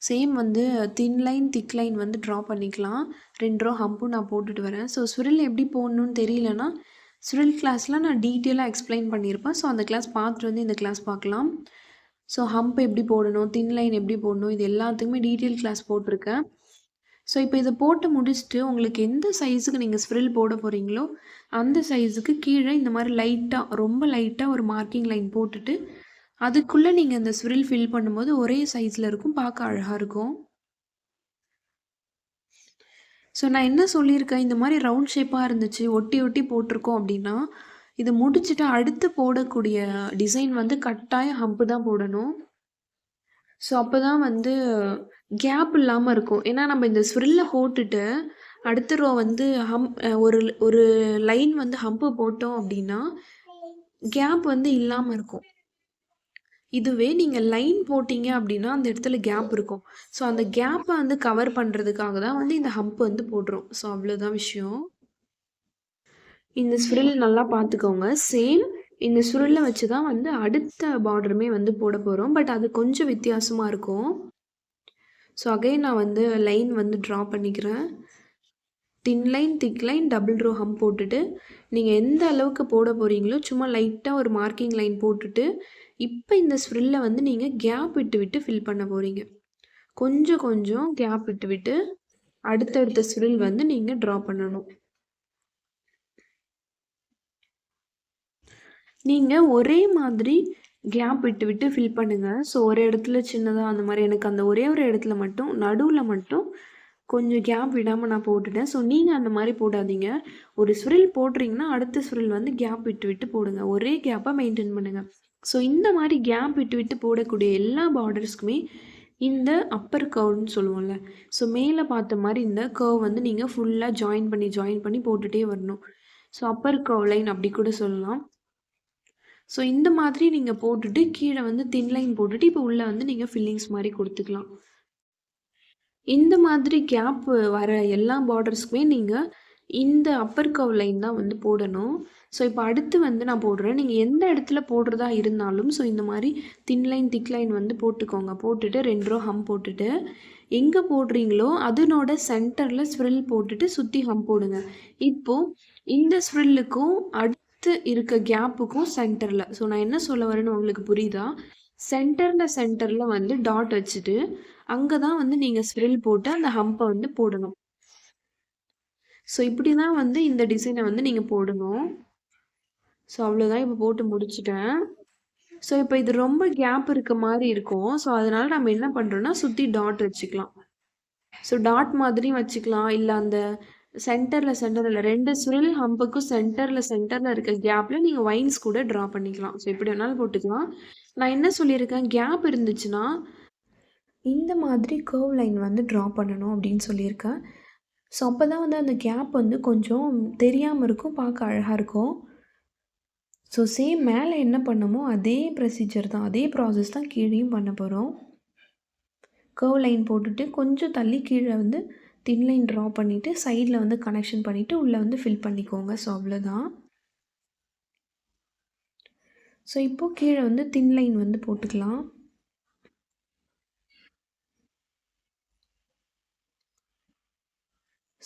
Speaker 1: சேம் வந்து தின் லைன், திக் லைன் வந்து ட்ரா பண்ணிக்கலாம். 2 ரோ ஹம்பும் நான் போட்டுட்டு வரேன். ஸோ ஸ்வ்ரில் எப்படி போடணும்னு தெரியலனா, ஸ்வ்ரில் கிளாஸில் நான் டீட்டெயிலாக எக்ஸ்பிளைன் பண்ணியிருப்பேன். ஸோ அந்த கிளாஸ் பார்த்துட்டு வந்து இந்த கிளாஸ் பார்க்கலாம். ஸோ ஹம்ப் எப்படி போடணும், தின் லைன் எப்படி போடணும், இது எல்லாத்துக்குமே டீட்டெயில் கிளாஸ் போட்டிருக்கேன். ஸோ இப்போ இதை போட்டு முடிச்சுட்டு உங்களுக்கு எந்த சைஸுக்கு நீங்கள் ஸ்ப்ரில் போட போகிறீங்களோ அந்த சைஸுக்கு கீழே இந்த மாதிரி லைட்டாக ரொம்ப லைட்டாக ஒரு மார்க்கிங் லைன் போட்டுட்டு அதுக்குள்ளே நீங்கள் இந்த ஸ்ப்ரில் ஃபில் பண்ணும்போது ஒரே சைஸில் இருக்கும், பார்க்க அழகாக இருக்கும். ஸோ நான் என்ன சொல்லியிருக்கேன், இந்த மாதிரி ரவுண்ட் ஷேப்பாக இருந்துச்சு ஒட்டி ஒட்டி போட்டிருக்கோம் அப்படின்னா இதை முடிச்சுட்டு அடுத்து போடக்கூடிய டிசைன் வந்து கட்டாயம் ஹம்பு தான் போடணும். ஸோ அப்போ தான் வந்து கேப் இல்லாமல் இருக்கும். ஏன்னா நம்ம இந்த ஸ்ப்ரில்ல போட்டுட்டு அடுத்த ரோ வந்து ஒரு ஒரு லைன் வந்து ஹம்பு போட்டோம் அப்படின்னா கேப் வந்து இல்லாமல் இருக்கும். இதுவே நீங்கள் லைன் போட்டிங்க அப்படின்னா அந்த இடத்துல கேப் இருக்கும். ஸோ அந்த கேப்பை வந்து கவர் பண்ணுறதுக்காக தான் வந்து இந்த ஹம்ப் வந்து போடுறோம். ஸோ அவ்வளோதான் விஷயம். இந்த ஸ்ப்ரில் நல்லா பார்த்துக்கோங்க. சேம் இந்த ஸ்ப்ரில்லை வச்சு தான் வந்து அடுத்த பார்டருமே வந்து போட போகிறோம். பட் அது கொஞ்சம் வித்தியாசமாக இருக்கும். ஸோ அகைன் நான் வந்து லைன் வந்து ட்ரா பண்ணிக்கிறேன். Thin line, thick line, double row hump போட்டுட்டு நீங்கள் எந்த அளவுக்கு போட போகிறீங்களோ சும்மா லைட்டாக ஒரு மார்க்கிங் லைன் போட்டுட்டு இப்போ இந்த ஸ்ப்ரில்லை வந்து நீங்கள் கேப் விட்டு விட்டு ஃபில் பண்ண போகிறீங்க. கொஞ்சம் கொஞ்சம் கேப் விட்டு விட்டு அடுத்தடுத்த ஸ்ப்ரில் வந்து நீங்கள் ட்ரா பண்ணணும். நீங்கள் ஒரே மாதிரி கேப் விட்டு விட்டு ஃபில் பண்ணுங்கள். ஸோ ஒரு இடத்துல சின்னதாக அந்த மாதிரி எனக்கு அந்த ஒரே ஒரு இடத்துல மட்டும் நடுவில் மட்டும் கொஞ்சம் கேப் விடாமல் நான் போட்டுட்டேன். ஸோ நீங்கள் அந்த மாதிரி போடாதீங்க. ஒரு ஸ்ப்ரில் போடுறீங்கன்னா அடுத்த ஸ்ப்ரில் வந்து கேப் விட்டு விட்டு போடுங்க. ஒரே கேப்பை மெயின்டைன் பண்ணுங்கள். ஸோ இந்த மாதிரி கேப் விட்டு விட்டு போடக்கூடிய எல்லா பார்டர்ஸ்க்குமே இந்த அப்பர் கர்வ்னு சொல்லுவோம்ல, ஸோ மேலே பார்த்த மாதிரி இந்த கர்வ் வந்து நீங்கள் ஃபுல்லாக ஜாயின் பண்ணி போட்டுகிட்டே வரணும். ஸோ அப்பர் கர்வ் லைன் அப்படி கூட சொல்லலாம். ஸோ இந்த மாதிரி நீங்கள் போட்டுட்டு கீழே வந்து தின் லைன் போட்டுட்டு இப்போ உள்ளே வந்து நீங்கள் ஃபில்லிங்ஸ் மாதிரி கொடுத்துக்கலாம். இந்த மாதிரி கேப் வர எல்லா பார்டர்ஸ்க்குமே நீங்கள் இந்த அப்பர் கர்வ் லைன் தான் வந்து போடணும். ஸோ இப்போ அடுத்து வந்து நான் போடுறேன். நீங்கள் எந்த இடத்துல போடுறதா இருந்தாலும் ஸோ இந்த மாதிரி தின் லைன், திக் லைன் வந்து போட்டுக்கோங்க. போட்டுட்டு 2 ரோ ஹம் போட்டுட்டு எங்கே போடுறீங்களோ அதனோட சென்டரில் ஸ்ப்ரில் போட்டுட்டு சுற்றி ஹம் போடுங்க. இப்போது இந்த ஸ்ப்ரில்லுக்கும் அடுத்து இருக்க கேப்புக்கும் சென்டரில், ஸோ நான் என்ன சொல்ல வரேன்னு உங்களுக்கு புரியுதா? சென்டரில் வந்து டாட் வச்சுட்டு அங்கே தான் வந்து நீங்கள் ஸ்ப்ரில் போட்டு அந்த ஹம்பை வந்து போடணும். ஸோ இப்படி தான் வந்து இந்த டிசைனை வந்து நீங்கள் போடணும். ஸோ அவ்வளோதான், இப்போ போட்டு முடிச்சிட்டேன். ஸோ இப்போ இது ரொம்ப கேப் இருக்க மாதிரி இருக்கும். ஸோ அதனால் நம்ம என்ன பண்ணுறோன்னா சுற்றி டாட் வச்சுக்கலாம். ஸோ டாட் மாதிரியும் வச்சுக்கலாம். இல்லை அந்த சென்டரில் 2 ஸ்ப்ரில் ஹம்புக்கும் சென்டரில் இருக்க கேப்பில் நீங்கள் வைன்ஸ் கூட ட்ரா பண்ணிக்கலாம். ஸோ எப்படி வேணாலும் போட்டுக்கலாம். நான் என்ன சொல்லியிருக்கேன், கேப் இருந்துச்சுன்னா இந்த மாதிரி கர்வ் லைன் வந்து ட்ரா பண்ணணும் அப்படின்னு சொல்லியிருக்கேன். ஸோ அப்போ தான் வந்து அந்த கேப் வந்து கொஞ்சம் தெரியாமல் இருக்கும், பார்க்க அழகாக இருக்கும். ஸோ சேம் மேலே என்ன பண்ணமோ அதே ப்ரொசீஜர் தான், அதே ப்ராசஸ் தான் கீழேயும் பண்ண போகிறோம். கர்வ் லைன் போட்டுட்டு கொஞ்சம் தள்ளி கீழே வந்து தின் லைன் ட்ரா பண்ணிவிட்டு சைடில் வந்து கனெக்ஷன் பண்ணிவிட்டு உள்ளே வந்து ஃபில் பண்ணிக்கோங்க. ஸோ அவ்வளோதான். ஸோ இப்போது கீழே வந்து தின் லைன் வந்து போட்டுக்கலாம்.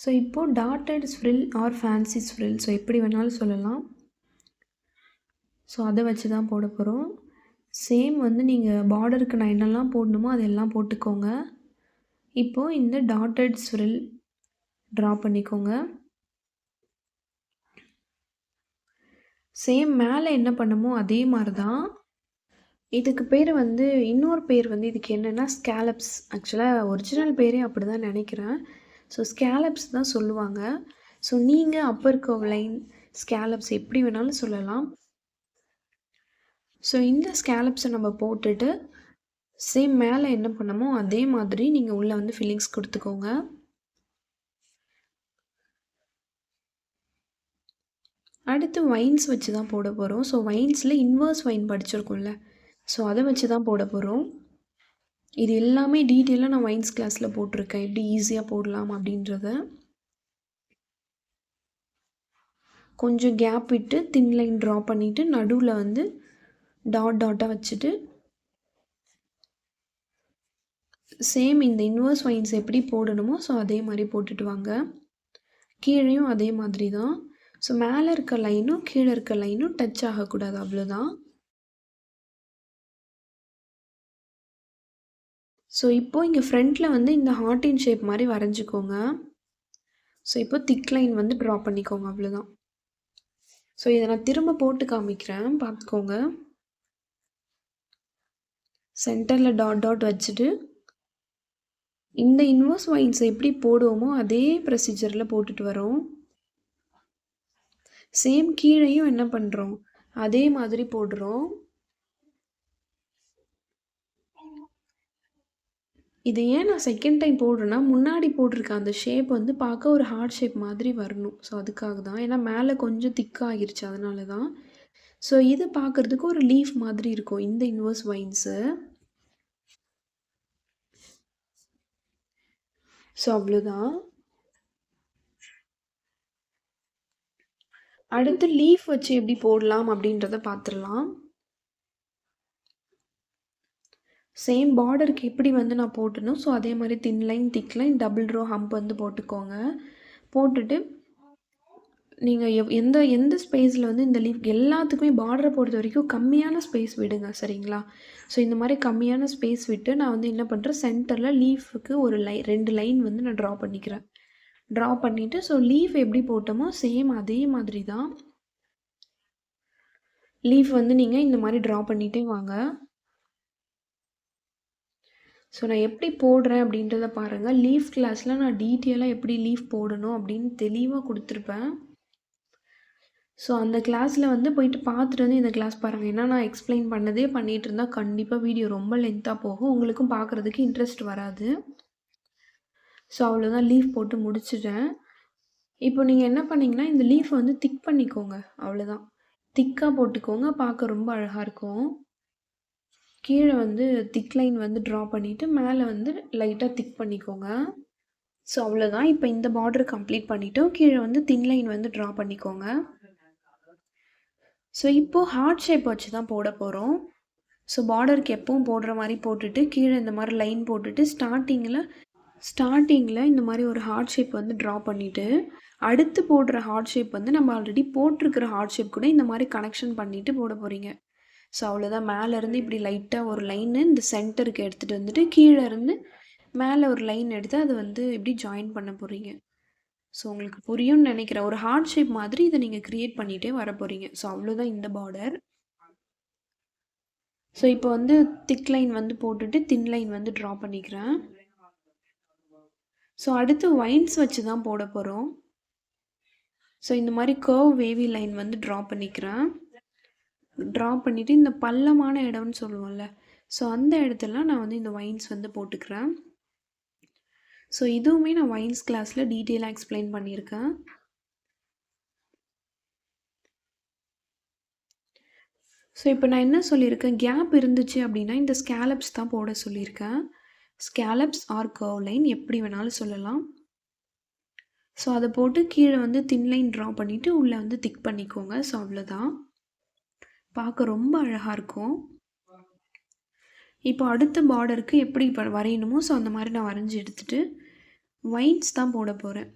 Speaker 1: ஸோ இப்போது dotted frill or fancy frill, so எப்படி வேணாலும் சொல்லலாம். ஸோ அதை வச்சு தான் போட போகிறோம். சேம் வந்து நீங்கள் பார்டருக்கு நான் என்னெல்லாம் போடணுமோ அதெல்லாம் போட்டுக்கோங்க. இப்போது இந்த டாட்டட் ஃப்ரில் ட்ரா பண்ணிக்கோங்க. சேம் மேலே என்ன பண்ணமோ அதே மாதிரி தான். இதுக்கு பேர் வந்து இன்னொரு பேர் வந்து இதுக்கு என்னென்னா ஸ்கேலப்ஸ். ஆக்சுவலாக ஒரிஜினல் பேரே அப்படி தான் நினைக்கிறேன். ஸோ ஸ்கேலப்ஸ் தான் சொல்லுவாங்க. ஸோ நீங்கள் அப்பர் கர்வ் லைன், ஸ்கேலப்ஸ் எப்படி வேணாலும் சொல்லலாம். ஸோ இந்த ஸ்கேலப்ஸை நம்ம போட்டுட்டு சேம் மேலே என்ன பண்ணமோ அதே மாதிரி நீங்கள் உள்ளே வந்து ஃபில்லிங்ஸ் கொடுத்துக்கோங்க. அடுத்து வைன்ஸ் வச்சு தான் போட போகிறோம். ஸோ வைன்ஸில் இன்வர்ஸ் வைன் படிச்சிருக்கோம்ல, ஸோ அதை வச்சு தான் போட போகிறோம். இது எல்லாமே டீட்டெயிலாக நான் வைன்ஸ் கிளாஸில் போட்டிருக்கேன், எப்படி ஈஸியாக போடலாம் அப்படின்றத. கொஞ்சம் கேப் விட்டு தின் லைன் ட்ரா பண்ணிவிட்டு நடுவில் வந்து டாட்டாக வச்சுட்டு சேம் இந்த இன்வர்ஸ் வைன்ஸ் எப்படி போடணுமோ ஸோ அதே மாதிரி போட்டுட்டு வாங்க. கீழேயும் அதே மாதிரி தான். ஸோ மேலே இருக்க லைனும் கீழே இருக்க லைனும் டச் ஆகக்கூடாது, அவ்வளோதான். ஸோ இப்போது இங்கே ஃப்ரண்ட்டில் வந்து இந்த ஹார்ட்டின் ஷேப் மாதிரி வரைஞ்சிக்கோங்க. ஸோ இப்போ திக் லைன் வந்து ட்ரா பண்ணிக்கோங்க, அவ்வளோதான். ஸோ இதை நான் திரும்ப போட்டு காமிக்கிறேன், பார்த்துக்கோங்க. சென்டரில் டாட் வச்சுட்டு இந்த இன்வர்ஸ் வைன்ஸை எப்படி போடுவோமோ அதே ப்ரொசீஜரில் போட்டுட்டு வரோம். சேம் கீழேயும் என்ன பண்ணுறோம் அதே மாதிரி போடுறோம். இது ஏன் நான் செகண்ட் டைம் போடுறேன்னா, முன்னாடி போட்டிருக்க அந்த ஷேப் வந்து பார்க்க ஒரு ஹார்ட் ஷேப் மாதிரி வரணும். ஸோ அதுக்காக தான். ஏன்னா மேலே கொஞ்சம் திக்காகிருச்சு, அதனால தான். ஸோ இது பார்க்குறதுக்கு ஒரு லீஃப் மாதிரி இருக்கும் இந்த இன்வர்ஸ் வைன்ஸு. ஸோ அவ்வளோதான். அடுத்து லீஃப் வச்சு எப்படி போடலாம் அப்படின்றத பார்த்துடலாம். சேம் பார்டருக்கு எப்படி வந்து நான் போட்டணும் ஸோ அதே மாதிரி thin line, thick line, double row hump வந்து போட்டுக்கோங்க. போட்டுட்டு நீங்கள் எந்த ஸ்பேஸில் வந்து இந்த லீஃப் எல்லாத்துக்குமே பார்டரை பொறுத்த வரைக்கும் கம்மியான ஸ்பேஸ் விடுங்க, சரிங்களா? ஸோ இந்த மாதிரி கம்மியான ஸ்பேஸ் விட்டு நான் வந்து என்ன பண்ணுறேன், சென்டரில் லீஃபுக்கு ஒரு 2 லைன் வந்து நான் ட்ரா பண்ணிக்கிறேன். ட்ரா பண்ணிவிட்டு ஸோ லீஃப் எப்படி போட்டோமோ சேம் அதே மாதிரி தான் லீஃப் வந்து நீங்கள் இந்த மாதிரி ட்ரா பண்ணிகிட்டே வாங்க. ஸோ நான் எப்படி போடுறேன் அப்படின்றத பாருங்கள். லீஃப் கிளாஸில் நான் டீட்டெயிலாக எப்படி லீஃப் போடணும் அப்படின்னு தெளிவாக கொடுத்துருப்பேன். ஸோ அந்த கிளாஸில் வந்து போயிட்டு பார்த்துட்டு வந்து இந்த கிளாஸ் பாருங்கள். ஏன்னா நான் எக்ஸ்பிளைன் பண்ணதே பண்ணிகிட்டு இருந்தால் கண்டிப்பாக வீடியோ ரொம்ப லென்த்தாக போகும், உங்களுக்கும் பார்க்குறதுக்கு இன்ட்ரெஸ்ட் வராது. ஸோ அவ்வளோதான், லீஃப் போட்டு முடிச்சிட்டேன். இப்போ நீங்கள் என்ன பண்ணிங்கன்னா இந்த லீஃப் வந்து திக் பண்ணிக்கோங்க, அவ்வளோதான். திக்காக போட்டுக்கோங்க, பார்க்க ரொம்ப அழகாக இருக்கும். கீழே வந்து திக் லைன் வந்து ட்ரா பண்ணிவிட்டு மேலே வந்து லைட்டாக திக் பண்ணிக்கோங்க. ஸோ அவ்வளோதான். இப்போ இந்த பார்டர் கம்ப்ளீட் பண்ணிவிட்டோம். கீழே வந்து தின் லைன் வந்து ட்ரா பண்ணிக்கோங்க. ஸோ இப்போது ஹார்ட் ஷேப் வச்சு தான் போட போகிறோம். ஸோ பார்டருக்கு எப்பவும் போடுற மாதிரி போட்டுட்டு கீழே இந்த மாதிரி லைன் போட்டுட்டு ஸ்டார்டிங்கில் இந்த மாதிரி ஒரு ஹார்ட் ஷேப் வந்து ட்ரா பண்ணிவிட்டு அடுத்து போடுற ஹார்ட் ஷேப் வந்து நம்ம ஆல்ரெடி போட்டிருக்கிற ஹார்ட் ஷேப் கூட இந்த மாதிரி கனெக்ஷன் பண்ணிவிட்டு போட போகிறீங்க. ஸோ அவ்வளோதான். மேலேருந்து இப்படி லைட்டாக ஒரு லைன்னு இந்த சென்டருக்கு எடுத்துகிட்டு வந்துட்டு கீழே இருந்து மேலே ஒரு லைன் எடுத்து அதை வந்து இப்படி ஜாயின் பண்ண போகிறீங்க. ஸோ உங்களுக்கு புரியும்னு நினைக்கிறேன். ஒரு ஹார்ட் ஷேப் மாதிரி இதை நீங்கள் க்ரியேட் பண்ணிகிட்டே வர போகிறீங்க. ஸோ அவ்வளோதான் இந்த பார்டர். ஸோ இப்போ வந்து திக் லைன் வந்து போட்டுட்டு தின் லைன் வந்து ட்ரா பண்ணிக்கிறேன். ஸோ அடுத்து வைன்ஸ் வச்சு தான் போட போகிறோம். ஸோ இந்த மாதிரி கர்வ் வேவி லைன் வந்து ட்ரா பண்ணிக்கிறேன். ட்ரா பண்ணிவிட்டு இந்த பள்ளமான இடம்னு சொல்லுவோம்ல, ஸோ அந்த இடத்துல நான் வந்து இந்த வைன்ஸ் வந்து போட்டுக்கிறேன். ஸோ இதுவுமே நான் வைன்ஸ் கிளாஸில் டீட்டெயிலாக எக்ஸ்பிளைன் பண்ணியிருக்கேன். ஸோ இப்போ நான் என்ன சொல்லியிருக்கேன், கேப் இருந்துச்சு அப்படின்னா இந்த ஸ்கேலப்ஸ் தான் போட சொல்லியிருக்கேன். ஸ்கேலப்ஸ் ஆர் கர்வ் லைன் எப்படி வேணாலும் சொல்லலாம். ஸோ அதை போட்டு கீழே வந்து தின் லைன் ட்ரா பண்ணிவிட்டு உள்ளே வந்து திக் பண்ணிக்கோங்க. ஸோ அவ்வளோதான். பார்க்க ரொம்ப அழகாக இருக்கும். இப்போ அடுத்த பார்டருக்கு எப்படி இப்போ வரையணுமோ ஸோ அந்த மாதிரி நான் வரைஞ்சி எடுத்துகிட்டு வைன்ஸ் தான் போட போகிறேன்.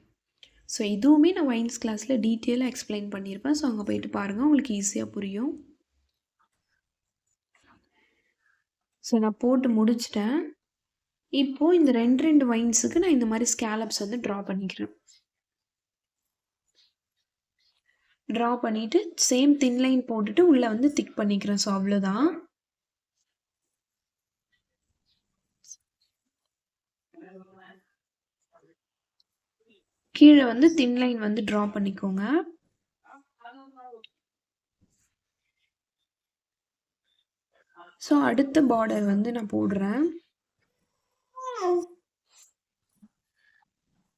Speaker 1: ஸோ இதுவுமே நான் வைன்ஸ் கிளாஸில் டீட்டெயிலாக எக்ஸ்பிளைன் பண்ணியிருப்பேன். ஸோ அங்கே போயிட்டு பாருங்கள், உங்களுக்கு ஈஸியாக புரியும். ஸோ நான் போட்டு முடிச்சிட்டேன். இப்போது இந்த ரெண்டு வைன்ஸுக்கு நான் இந்த மாதிரி ஸ்கேலப்ஸ் வந்து ட்ரா பண்ணிக்கிறேன். ட்ரா பண்ணிவிட்டு சேம் தின் லைன் போட்டுட்டு உள்ளே வந்து திக் பண்ணிக்கிறேன். ஸோ அவ்வளோதான். கீழே வந்து தின் லைன் வந்து ட்ரா பண்ணிக்கோங்க. ஸோ அடுத்த பார்டர் வந்து நான் போடுறேன்.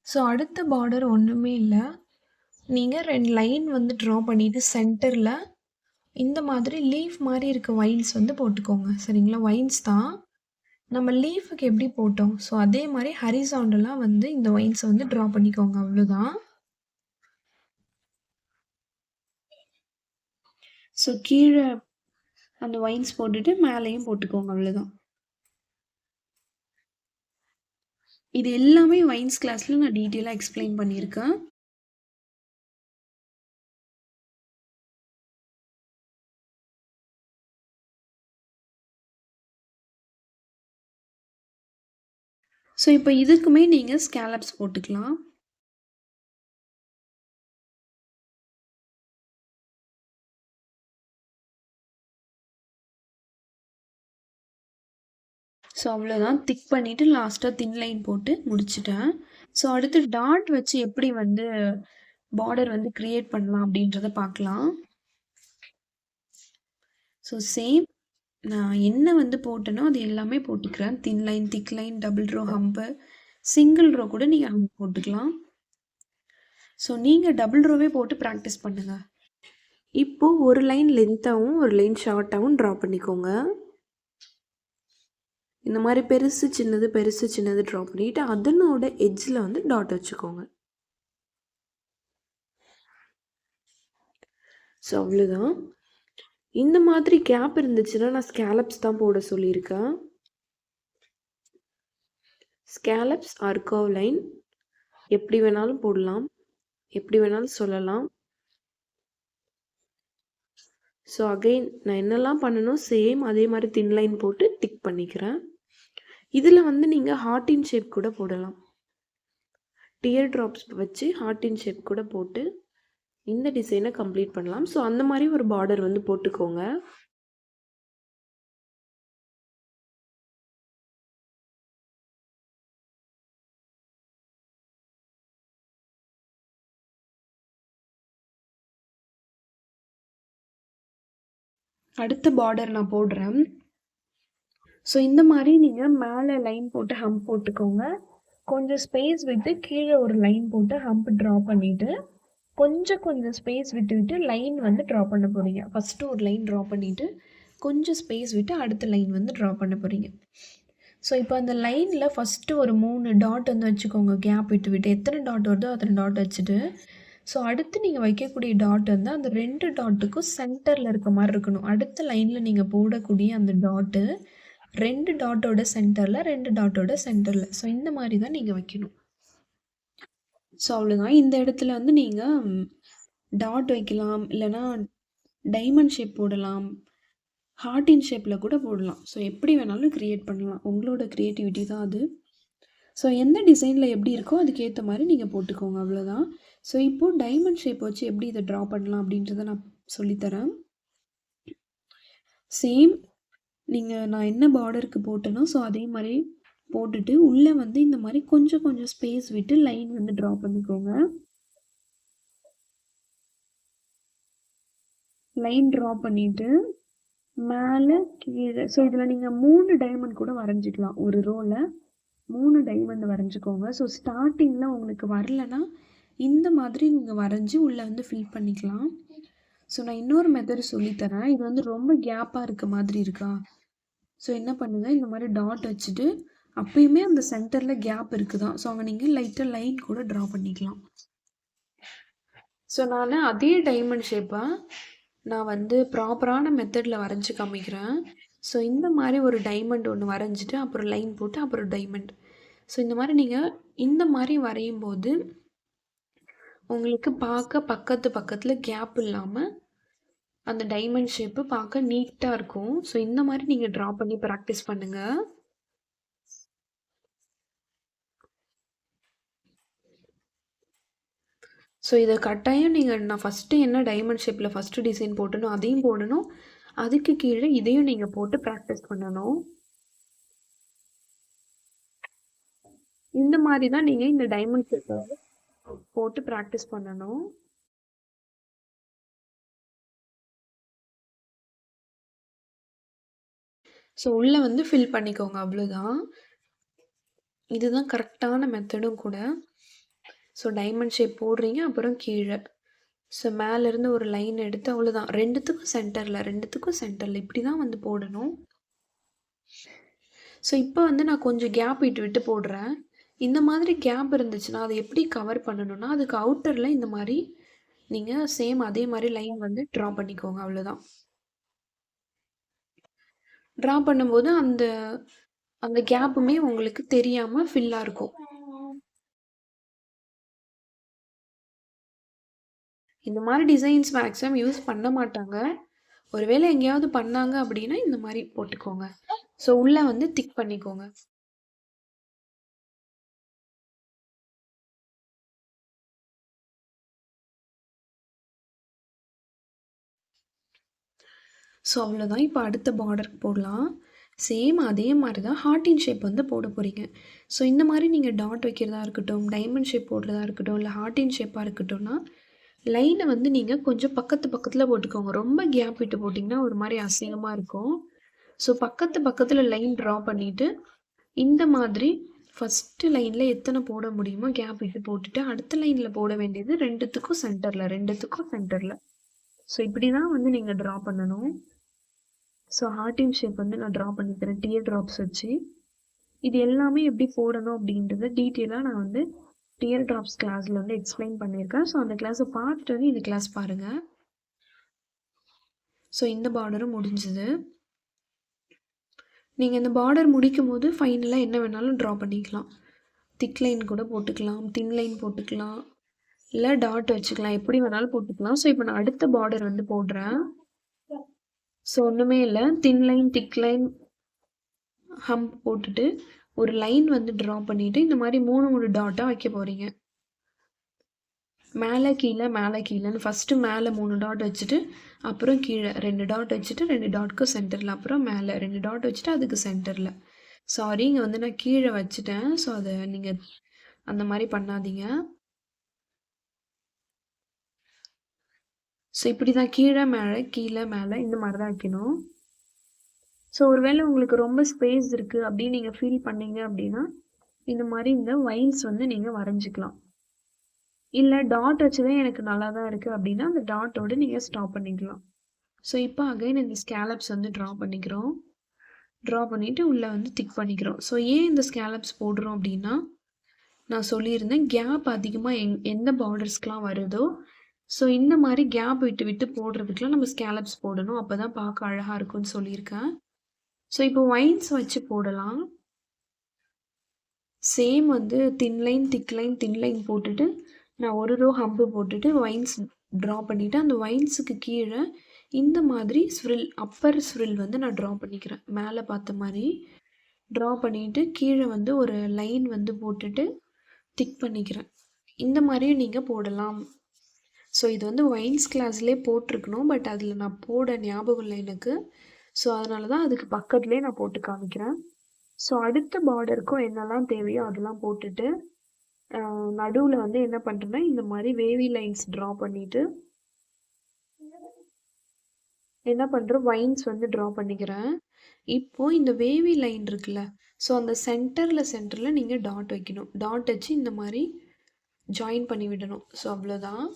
Speaker 1: ஸோ அடுத்த பார்டர் ஒன்றுமே இல்லை, நீங்கள் 2 லைன் வந்து ட்ரா பண்ணிவிட்டு சென்டரில் இந்த மாதிரி லீஃப் மாதிரி இருக்க வைன்ஸ் வந்து போட்டுக்கோங்க. சரிங்களா? வைன்ஸ் தான் நம்ம லீஃபுக்கு எப்படி போட்டோம் ஸோ அதே மாதிரி ஹரிசாண்டலாக வந்து இந்த வைன்ஸை வந்து ட்ரா பண்ணிக்கோங்க. அவ்வளோதான். ஸோ கீழே அந்த வைன்ஸ் போட்டுட்டு மேலேயும் போட்டுக்கோங்க. அவ்வளோதான். இது எல்லாமே வைன்ஸ் கிளாஸில் நான் டீட்டெயிலாக எக்ஸ்பிளைன் பண்ணியிருக்கேன். ஸோ இப்போ இதுக்குமே நீங்கள் ஸ்கேலப்ஸ் போட்டுக்கலாம். ஸோ அவ்வளோதான். திக் பண்ணிவிட்டு லாஸ்ட்டாக தின் லைன் போட்டு முடிச்சிட்டேன். ஸோ அடுத்து டாட் வச்சு எப்படி வந்து பார்டர் வந்து க்ரியேட் பண்ணலாம் அப்படின்றத பார்க்கலாம். ஸோ சேம் நான் என்ன வந்து போட்டேனோ அது எல்லாமே போட்டுக்கிறேன். Thin line, thick line, double row, hump, single row கூட நீங்கள் ஹம்ப் போட்டுக்கலாம். ஸோ நீங்கள் டபுள் ரோவே போட்டு ப்ராக்டிஸ் பண்ணுங்கள். இப்போது ஒரு லைன் லென்த்தாகவும் ஒரு லைன் ஷார்ட்டாகவும் ட்ரா பண்ணிக்கோங்க. இந்த மாதிரி பெருசு சின்னது ட்ரா பண்ணிவிட்டு அதனோட எட்ஜில் வந்து டாட் வச்சுக்கோங்க. ஸோ அவ்வளோதான். இந்த மாதிரி கேப் இருந்துச்சுன்னா நான் ஸ்கேலப்ஸ் தான் போட சொல்லியிருக்கேன். ஸ்கேலப்ஸ் ஆர் கர்வ் லைன் எப்படி வேணாலும் போடலாம், எப்படி வேணாலும் சொல்லலாம். ஸோ அகெயின் நான் என்னெல்லாம் பண்ணணும் சேம் அதே மாதிரி தின் லைன் போட்டு டிக் பண்ணிக்கிறேன். இதில் வந்து நீங்கள் ஹார்ட்டின் ஷேப் கூட போடலாம். டியர் ட்ராப்ஸ் வச்சு ஹார்ட்டின் ஷேப் கூட போட்டு இந்த டிசைனை கம்ப்ளீட் பண்ணலாம். ஸோ அந்த மாதிரி ஒரு பார்டர் வந்து போட்டுக்கோங்க. அடுத்த பார்டர் நான் போடுறேன். ஸோ இந்த மாதிரி நீங்கள் மேலே லைன் போட்டு ஹம்ப் போட்டுக்கோங்க. கொஞ்சம் ஸ்பேஸ் விட்டு கீழே ஒரு லைன் போட்டு ஹம்ப் ட்ரா பண்ணிவிட்டு கொஞ்சம் ஸ்பேஸ் விட்டு லைன் வந்து ட்ரா பண்ண போகிறீங்க. ஃபஸ்ட்டு ஒரு லைன் ட்ரா பண்ணிவிட்டு கொஞ்சம் ஸ்பேஸ் விட்டு அடுத்த லைன் வந்து ட்ரா பண்ண போகிறீங்க. ஸோ இப்போ அந்த லைனில் ஃபஸ்ட்டு ஒரு 3 டாட் வந்து வச்சுக்கோங்க. கேப் விட்டு எத்தனை டாட் வருதோ அத்தனை டாட் வச்சுட்டு ஸோ அடுத்து நீங்கள் வைக்கக்கூடிய டாட் வந்து அந்த 2 டாட்டுக்கும் சென்டரில் இருக்க மாதிரி இருக்கணும். அடுத்த லைனில் நீங்கள் போடக்கூடிய அந்த டாட்டு 2 டாட்டோட சென்டரில் 2 டாட்டோட சென்டரில் ஸோ இந்த மாதிரி தான் நீங்கள் வைக்கணும். ஸோ அவ்வளோதான். இந்த இடத்துல வந்து நீங்கள் டாட் வைக்கலாம், இல்லைனா டைமண்ட் ஷேப் போடலாம், ஹார்ட்டின் ஷேப்பில் கூட போடலாம். ஸோ எப்படி வேணாலும் க்ரியேட் பண்ணலாம். உங்களோட க்ரியேட்டிவிட்டி தான் அது. ஸோ எந்த டிசைனில் எப்படி இருக்கோ அதுக்கேற்ற மாதிரி நீங்கள் போட்டுக்கோங்க. அவ்வளோதான். ஸோ இப்போது டைமண்ட் ஷேப் வச்சு எப்படி இதை ட்ரா பண்ணலாம் அப்படின்றத நான் சொல்லித்தரேன். சேம் நான் என்ன பார்டருக்கு போட்டேனோ ஸோ அதே மாதிரி போட்டுட்டு உள்ளே வந்து இந்த மாதிரி கொஞ்சம் ஸ்பேஸ் விட்டு லைன் வந்து ட்ரா பண்ணிக்கோங்க. லைன் ட்ரா பண்ணிவிட்டு மேலே கீழே. ஸோ இதில் நீங்கள் 3 டைமண்ட் கூட வரைஞ்சிக்கலாம். ஒரு ரோவில் 3 டைமண்ட் வரைஞ்சிக்கோங்க. ஸோ ஸ்டார்டிங்கில் உங்களுக்கு வரலன்னா இந்த மாதிரி நீங்கள் வரைஞ்சி உள்ளே வந்து ஃபில் பண்ணிக்கலாம். ஸோ நான் இன்னொரு மெத்தட் சொல்லித்தரேன். இது வந்து ரொம்ப கேப்பாக இருக்க மாதிரி இருக்கா? ஸோ என்ன பண்ணுங்கள், இந்த மாதிரி டாட் வச்சுட்டு அப்பயுமே அந்த சென்டரில் கேப் இருக்குதான். ஸோ அங்கே நீங்கள் லைட்டாக லைன் கூட ட்ரா பண்ணிக்கலாம். ஸோ நான் அதே டைமண்ட் ஷேப்பை நான் வந்து ப்ராப்பரான மெத்தடில் வரைஞ்சி காமிக்கிறேன். ஸோ இந்த மாதிரி ஒரு டைமண்ட் ஒன்று வரைஞ்சிட்டு அப்புறம் லைன் போட்டு அப்புறம் டைமண்ட். ஸோ இந்த மாதிரி நீங்கள் இந்த மாதிரி வரையும் போது உங்களுக்கு பார்க்க பக்கத்தில் கேப் இல்லாமல் அந்த டைமண்ட் ஷேப்பு பார்க்க நீட்டாக இருக்கும். ஸோ இந்த மாதிரி நீங்கள் ட்ரா பண்ணி ப்ராக்டிஸ் பண்ணுங்கள். ஸோ இதை கட்டாயம் நீங்கள் நான் ஃபஸ்ட்டு என்ன டைமண்ட் ஷேப்பில் ஃபஸ்ட்டு டிசைன் போட்டணும் அதையும் போடணும். அதுக்கு கீழே இதையும் நீங்கள் போட்டு ப்ராக்டிஸ் பண்ணணும். இந்த மாதிரி தான் நீங்கள் இந்த டைமண்ட் ஷேப்பை போட்டு ப்ராக்டிஸ் பண்ணணும். ஸோ உள்ளே வந்து ஃபில் பண்ணிக்கோங்க, அவ்வளோதான். இதுதான் கரெக்டான மெத்தடும் கூட. ஸோ டைமண்ட் ஷேப் போடுறீங்க, அப்புறம் கீழே ஸோ மேலேருந்து ஒரு லைன் எடுத்து அவ்வளோதான். ரெண்டுத்துக்கும் சென்டரில் இப்படி தான் வந்து போடணும். ஸோ இப்போ வந்து நான் கொஞ்சம் கேப் விட்டு போடுறேன். இந்த மாதிரி கேப் இருந்துச்சுன்னா அதை எப்படி கவர் பண்ணணும்னா அதுக்கு அவுட்டரில் இந்த மாதிரி நீங்கள் சேம் அதே மாதிரி லைன் வந்து ட்ரா பண்ணிக்கோங்க, அவ்வளோதான். ட்ரா பண்ணும்போது அந்த அந்த கேப்புமே உங்களுக்கு தெரியாமல் ஃபில்லாக இருக்கும். இந்த மாதிரி டிசைன்ஸ் மேக்ஸிமம் யூஸ் பண்ண மாட்டாங்க. ஒருவேளை எங்கேயாவது பண்ணாங்க அப்படின்னா இந்த மாதிரி போட்டுக்கோங்க. ஸோ உள்ளே வந்து திக் பண்ணிக்கோங்க. ஸோ அவ்வளோதான். இப்போ அடுத்த பார்டருக்கு போடலாம். சேம் அதே மாதிரி தான் ஹார்ட்டின் ஷேப் வந்து போட போகிறீங்க. ஸோ இந்த மாதிரி நீங்கள் டாட் வைக்கிறதா இருக்கட்டும், டைமண்ட் ஷேப் போடுறதா இருக்கட்டும், இல்லை ஹார்ட்டின் ஷேப்பாக இருக்கட்டும்னா லைனை வந்து நீங்கள் கொஞ்சம் பக்கத்தில் போட்டுக்கோங்க. ரொம்ப கேப் விட்டு போட்டிங்கன்னா ஒரு மாதிரி அசிங்கமாக இருக்கும். ஸோ பக்கத்தில் லைன் ட்ரா பண்ணிவிட்டு இந்த மாதிரி ஃபஸ்ட்டு லைனில் எத்தனை போட முடியுமோ கேப் விட்டு போட்டுட்டு அடுத்த லைனில் போட வேண்டியது ரெண்டுத்துக்கும் சென்டரில். ஸோ இப்படி தான் வந்து நீங்கள் ட்ரா பண்ணணும். ஸோ ஹார்ட்டின் ஷேப் வந்து நான் ட்ரா பண்ணிக்கிறேன் டியர் ட்ராப்ஸ் வச்சு. இது எல்லாமே எப்படி போடணும் அப்படின்றத டீட்டெயிலாக நான் வந்து டியர் ட்ராப்ஸ் கிளாஸில் வந்து எக்ஸ்பிளைன் பண்ணியிருக்கேன். ஸோ அந்த கிளாஸை பார்த்துட்டு வந்து இந்த கிளாஸ் பாருங்கள். ஸோ இந்த பார்டரும் முடிஞ்சுது. நீங்கள் இந்த பார்டர் முடிக்கும் போது ஃபைனலாக என்ன வேணாலும் ட்ரா பண்ணிக்கலாம். திக் லைன் கூட போட்டுக்கலாம், தின் லைன் போட்டுக்கலாம், இல்லை டாட் வச்சுக்கலாம், எப்படி வேணாலும் போட்டுக்கலாம். ஸோ இப்போ நான் அடுத்த பார்டர் வந்து போடுறேன். ஸோ ஒன்றுமே இல்லை, thin line thick line hump போட்டுட்டு ஒரு லைன் வந்து ட்ரா பண்ணிவிட்டு இந்த மாதிரி 3 டாட்டாக வைக்க போகிறீங்க. மேலே கீழேன்னு ஃபஸ்ட்டு மேலே 3 டாட் வச்சுட்டு அப்புறம் கீழே 2 டாட் வச்சுட்டு 2 டாட்க்கு சென்டரில், அப்புறம் மேலே 2 டாட் வச்சுட்டு அதுக்கு சென்டரில். சாரி, இங்கே வந்து நான் கீழே வச்சுட்டேன். ஸோ அதை நீங்கள் அந்த மாதிரி பண்ணாதீங்க. ஸோ இப்படி தான் கீழே மேலே இந்த மாதிரி தான் வைக்கணும். ஸோ ஒருவேளை உங்களுக்கு ரொம்ப ஸ்பேஸ் இருக்குது அப்படின்னு நீங்கள் ஃபீல் பண்ணீங்க அப்படின்னா இந்த மாதிரி இந்த வைன்ஸ் வந்து நீங்கள் வரைஞ்சிக்கலாம். இல்லை டாட் வச்சுதான் எனக்கு நல்லா தான் இருக்குது அப்படின்னா அந்த டாட்டோடு நீங்கள் ஸ்டாப் பண்ணிக்கலாம். ஸோ இப்போ அகைன் இந்த ஸ்கேலப்ஸ் வந்து ட்ரா பண்ணிக்கிறோம். ட்ரா பண்ணிவிட்டு உள்ளே வந்து திக் பண்ணிக்கிறோம். ஸோ ஏன் இந்த ஸ்கேலப்ஸ் போடுறோம் அப்படின்னா நான் சொல்லியிருந்தேன் கேப் அதிகமாக எந்த பார்டர்ஸ்க்கெலாம் வருதோ ஸோ இந்த மாதிரி கேப் விட்டு போடுறதுக்குலாம் நம்ம ஸ்கேலப்ஸ் போடணும். அப்போ தான் பார்க்க அழகாக இருக்கும்னு சொல்லியிருக்கேன். ஸோ இப்போ வைன்ஸ் வச்சு போடலாம். சேம் வந்து தின் லைன் போட்டுட்டு நான் ஒரு ரோ ஹம்பு போட்டுட்டு வைன்ஸ் ட்ரா பண்ணிவிட்டு அந்த வைன்ஸுக்கு கீழே இந்த மாதிரி அப்பர் ஸ்விரில் வந்து நான் ட்ரா பண்ணிக்கிறேன். மேலே பார்த்த மாதிரி ட்ரா பண்ணிவிட்டு கீழே வந்து ஒரு லைன் வந்து போட்டுட்டு திக் பண்ணிக்கிறேன். இந்த மாதிரியும் நீங்கள் போடலாம். ஸோ இது வந்து வைன்ஸ் கிளாஸ்லேயே போட்டிருக்கணும், பட் அதில் நான் போட ஞாபகம் இல்லை எனக்கு. ஸோ அதனால தான் அதுக்கு பக்கத்துலேயே நான் போட்டு காமிக்கிறேன். ஸோ அடுத்த பார்டருக்கும் என்னெல்லாம் தேவையோ அதெல்லாம் போட்டுட்டு நடுவில் வந்து என்ன பண்ணுறேன்னா இந்த மாதிரி வேவி லைன்ஸ் ட்ரா பண்ணிவிட்டு என்ன பண்ணுறேன், வைன்ஸ் வந்து ட்ரா பண்ணிக்கிறேன். இப்போது இந்த வேவி லைன் இருக்குல்ல, ஸோ அந்த சென்டரில் நீங்கள் டாட் வைக்கணும். டாட் வச்சு இந்த மாதிரி ஜாயின் பண்ணி விடணும். ஸோ அவ்வளோதான்.